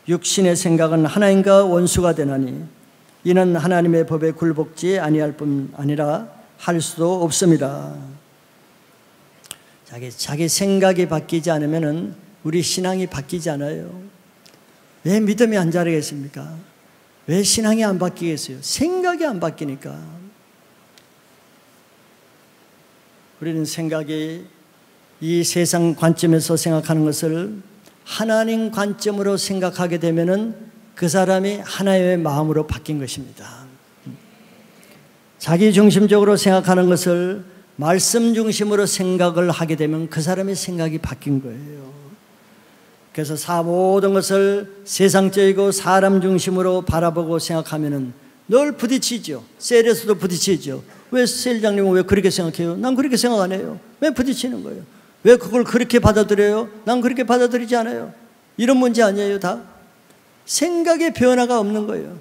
육신의 생각은 하나님과 원수가 되나니 이는 하나님의 법에 굴복지 아니할 뿐 아니라 할 수도 없습니다. 자기 생각이 바뀌지 않으면 우리 신앙이 바뀌지 않아요. 왜 믿음이 안 자라겠습니까? 왜 신앙이 안 바뀌겠어요? 생각이 안 바뀌니까. 우리는 생각이 이 세상 관점에서 생각하는 것을 하나님 관점으로 생각하게 되면은 그 사람이 하나님의 마음으로 바뀐 것입니다. 자기 중심적으로 생각하는 것을 말씀 중심으로 생각을 하게 되면 그 사람의 생각이 바뀐 거예요. 그래서 모든 것을 세상적이고 사람 중심으로 바라보고 생각하면은 늘 부딪히죠. 셀에서도 부딪히죠. 왜 셀장님은 왜 그렇게 생각해요? 난 그렇게 생각 안 해요. 왜 부딪히는 거예요? 왜 그걸 그렇게 받아들여요? 난 그렇게 받아들이지 않아요. 이런 문제 아니에요, 다? 생각의 변화가 없는 거예요.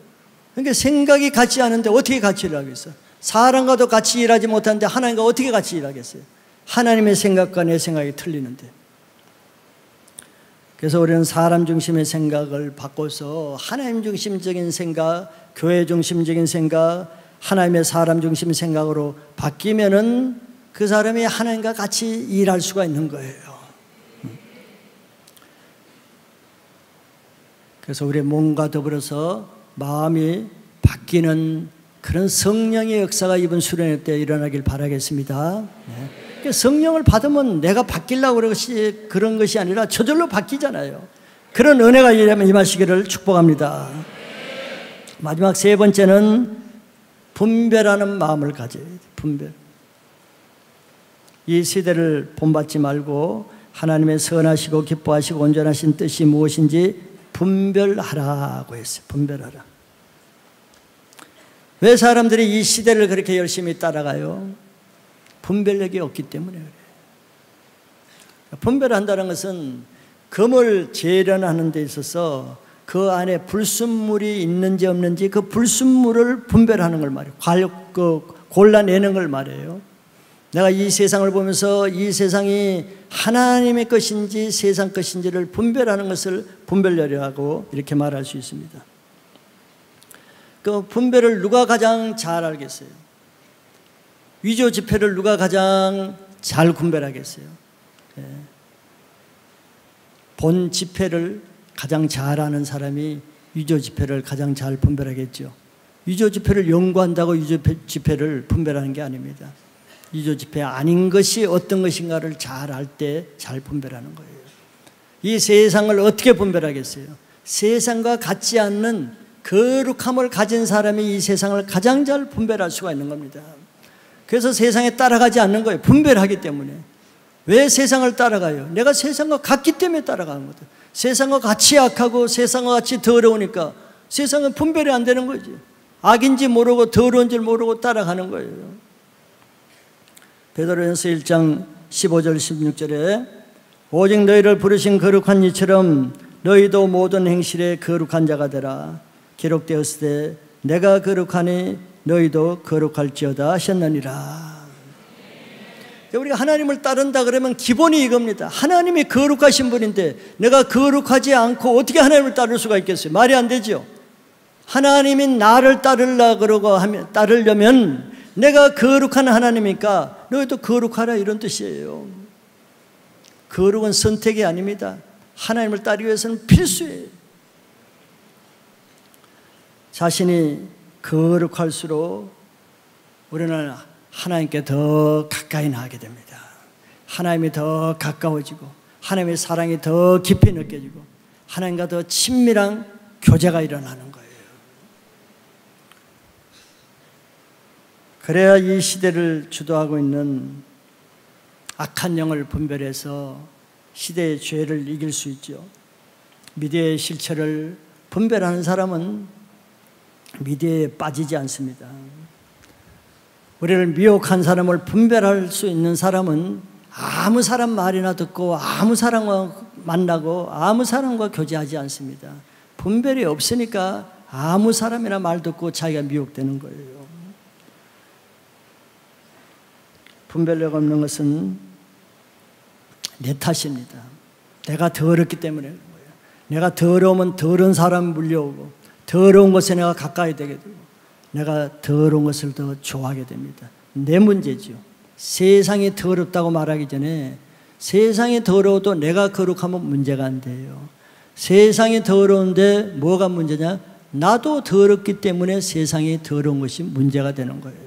그러니까 생각이 같지 않은데 어떻게 같이 일하겠어요? 사람과도 같이 일하지 못하는데 하나님과 어떻게 같이 일하겠어요? 하나님의 생각과 내 생각이 틀리는데. 그래서 우리는 사람 중심의 생각을 바꿔서 하나님 중심적인 생각, 교회 중심적인 생각, 하나님의 사람 중심 생각으로 바뀌면은 그 사람이 하나님과 같이 일할 수가 있는 거예요. 그래서 우리의 몸과 더불어서 마음이 바뀌는 그런 성령의 역사가 이번 수련회 때 일어나길 바라겠습니다. 네. 성령을 받으면 내가 바뀌려고 그런 것이 아니라 저절로 바뀌잖아요. 그런 은혜가 임하시기를 축복합니다. 마지막 세 번째는 분별하는 마음을 가져야 돼요. 분별. 이 시대를 본받지 말고 하나님의 선하시고 기뻐하시고 온전하신 뜻이 무엇인지 분별하라고 했어요. 분별하라. 왜 사람들이 이 시대를 그렇게 열심히 따라가요? 분별력이 없기 때문에 그래요. 분별한다는 것은 금을 재련하는 데 있어서 그 안에 불순물이 있는지 없는지 그 불순물을 분별하는 걸 말해요. 골라내는 걸 말해요. 내가 이 세상을 보면서 이 세상이 하나님의 것인지 세상 것인지를 분별하는 것을 분별력이라고 이렇게 말할 수 있습니다. 그 분별을 누가 가장 잘 알겠어요? 위조 지폐를 누가 가장 잘 분별하겠어요? 본 지폐를 가장 잘 아는 사람이 위조 지폐를 가장 잘 분별하겠죠. 위조 지폐를 연구한다고 위조 지폐를 분별하는 게 아닙니다. 위조 지폐 아닌 것이 어떤 것인가를 잘 알 때 잘 분별하는 거예요. 이 세상을 어떻게 분별하겠어요? 세상과 같지 않는 거룩함을 가진 사람이 이 세상을 가장 잘 분별할 수가 있는 겁니다. 그래서 세상에 따라가지 않는 거예요. 분별하기 때문에. 왜 세상을 따라가요? 내가 세상과 같기 때문에 따라가는 거다. 세상과 같이 악하고 세상과 같이 더러우니까 세상은 분별이 안 되는 거지. 악인지 모르고 더러운 줄 모르고 따라가는 거예요. 베드로전서 1장 15절 16절에 오직 너희를 부르신 거룩한 이처럼 너희도 모든 행실에 거룩한 자가 되라. 기록되었으되 내가 거룩하니 너희도 거룩할지어다 하셨느니라. 우리가 하나님을 따른다 그러면 기본이 이겁니다. 하나님이 거룩하신 분인데 내가 거룩하지 않고 어떻게 하나님을 따를 수가 있겠어요? 말이 안 되죠. 하나님이 나를 따르려면 내가 거룩한 하나님이니까 너희도 거룩하라 이런 뜻이에요. 거룩은 선택이 아닙니다. 하나님을 따르기 위해서는 필수예요. 자신이 거룩할수록 우리는 하나님께 더 가까이 나가게 됩니다. 하나님이 더 가까워지고 하나님의 사랑이 더 깊이 느껴지고 하나님과 더 친밀한 교제가 일어나는 거예요. 그래야 이 시대를 주도하고 있는 악한 영을 분별해서 시대의 죄를 이길 수 있죠. 미디어의 실체를 분별하는 사람은 미디어에 빠지지 않습니다. 우리를 미혹한 사람을 분별할 수 있는 사람은 아무 사람 말이나 듣고 아무 사람과 만나고 아무 사람과 교제하지 않습니다. 분별이 없으니까 아무 사람이나 말 듣고 자기가 미혹되는 거예요. 분별력 없는 것은 내 탓입니다. 내가 더럽기 때문에 그런 거예요. 내가 더러우면 더러운 사람 물려오고 더러운 것에 내가 가까이 되게 되고 내가 더러운 것을 더 좋아하게 됩니다. 내 문제죠. 세상이 더럽다고 말하기 전에 세상이 더러워도 내가 거룩하면 문제가 안 돼요. 세상이 더러운데 뭐가 문제냐? 나도 더럽기 때문에 세상이 더러운 것이 문제가 되는 거예요.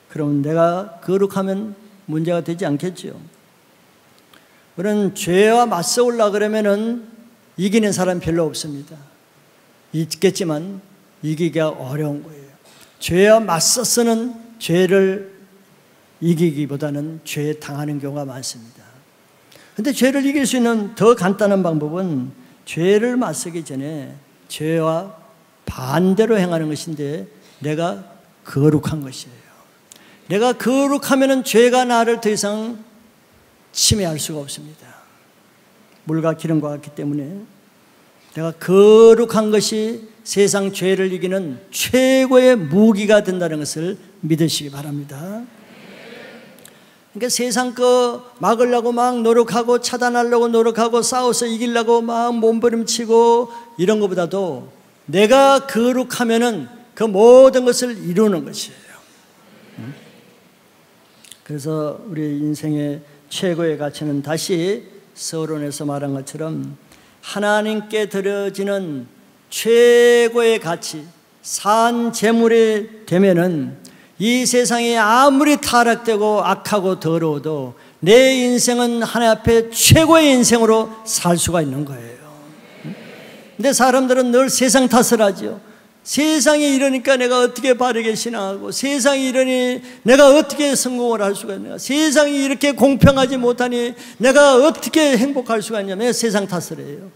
그럼 내가 거룩하면 문제가 되지 않겠죠. 우리는 죄와 맞서오려고 그러면은 이기는 사람 별로 없습니다. 있겠지만 이기기가 어려운 거예요. 죄와 맞서서는 죄를 이기기보다는 죄에 당하는 경우가 많습니다. 그런데 죄를 이길 수 있는 더 간단한 방법은 죄를 맞서기 전에 죄와 반대로 행하는 것인데 내가 거룩한 것이에요. 내가 거룩하면 죄가 나를 더 이상 침해할 수가 없습니다. 물과 기름과 같기 때문에 내가 거룩한 것이 세상 죄를 이기는 최고의 무기가 된다는 것을 믿으시기 바랍니다. 그러니까 세상 거 막으려고 막 노력하고 차단하려고 노력하고 싸워서 이기려고 막 몸부림치고 이런 것보다도 내가 거룩하면은 그 모든 것을 이루는 것이에요. 그래서 우리 인생의 최고의 가치는 다시 서론에서 말한 것처럼 하나님께 드려지는 최고의 가치, 산 재물이 되면은 이 세상이 아무리 타락되고 악하고 더러워도 내 인생은 하나님 앞에 최고의 인생으로 살 수가 있는 거예요. 근데 사람들은 늘 세상 탓을 하죠. 세상이 이러니까 내가 어떻게 바르게 신앙하고, 세상이 이러니 내가 어떻게 성공을 할 수가 있는가, 세상이 이렇게 공평하지 못하니 내가 어떻게 행복할 수가 있냐면 세상 탓을 해요.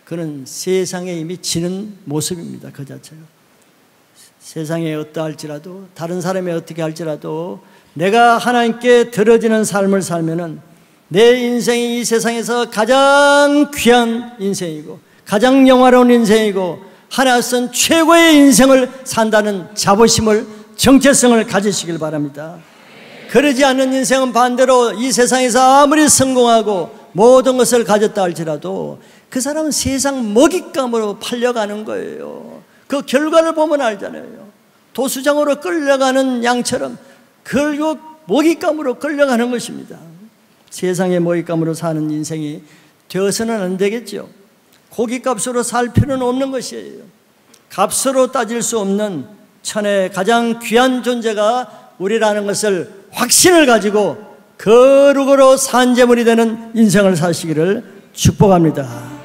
그는 세상에 이미 지는 모습입니다. 그 자체가. 세상에 어떠할지라도, 다른 사람이 어떻게 할지라도 내가 하나님께 드려지는 삶을 살면은 내 인생이 이 세상에서 가장 귀한 인생이고 가장 영화로운 인생이고 하나님 쓴 최고의 인생을 산다는 자부심을, 정체성을 가지시길 바랍니다. 그러지 않는 인생은 반대로 이 세상에서 아무리 성공하고 모든 것을 가졌다 할지라도 그 사람은 세상 먹잇감으로 팔려가는 거예요. 그 결과를 보면 알잖아요. 도수장으로 끌려가는 양처럼 결국 먹잇감으로 끌려가는 것입니다. 세상의 먹잇감으로 사는 인생이 되어서는 안 되겠죠. 고깃값으로 살 필요는 없는 것이에요. 값으로 따질 수 없는 천의 가장 귀한 존재가 우리라는 것을 확신을 가지고 거룩으로 산 재물이 되는 인생을 사시기를 축복합니다.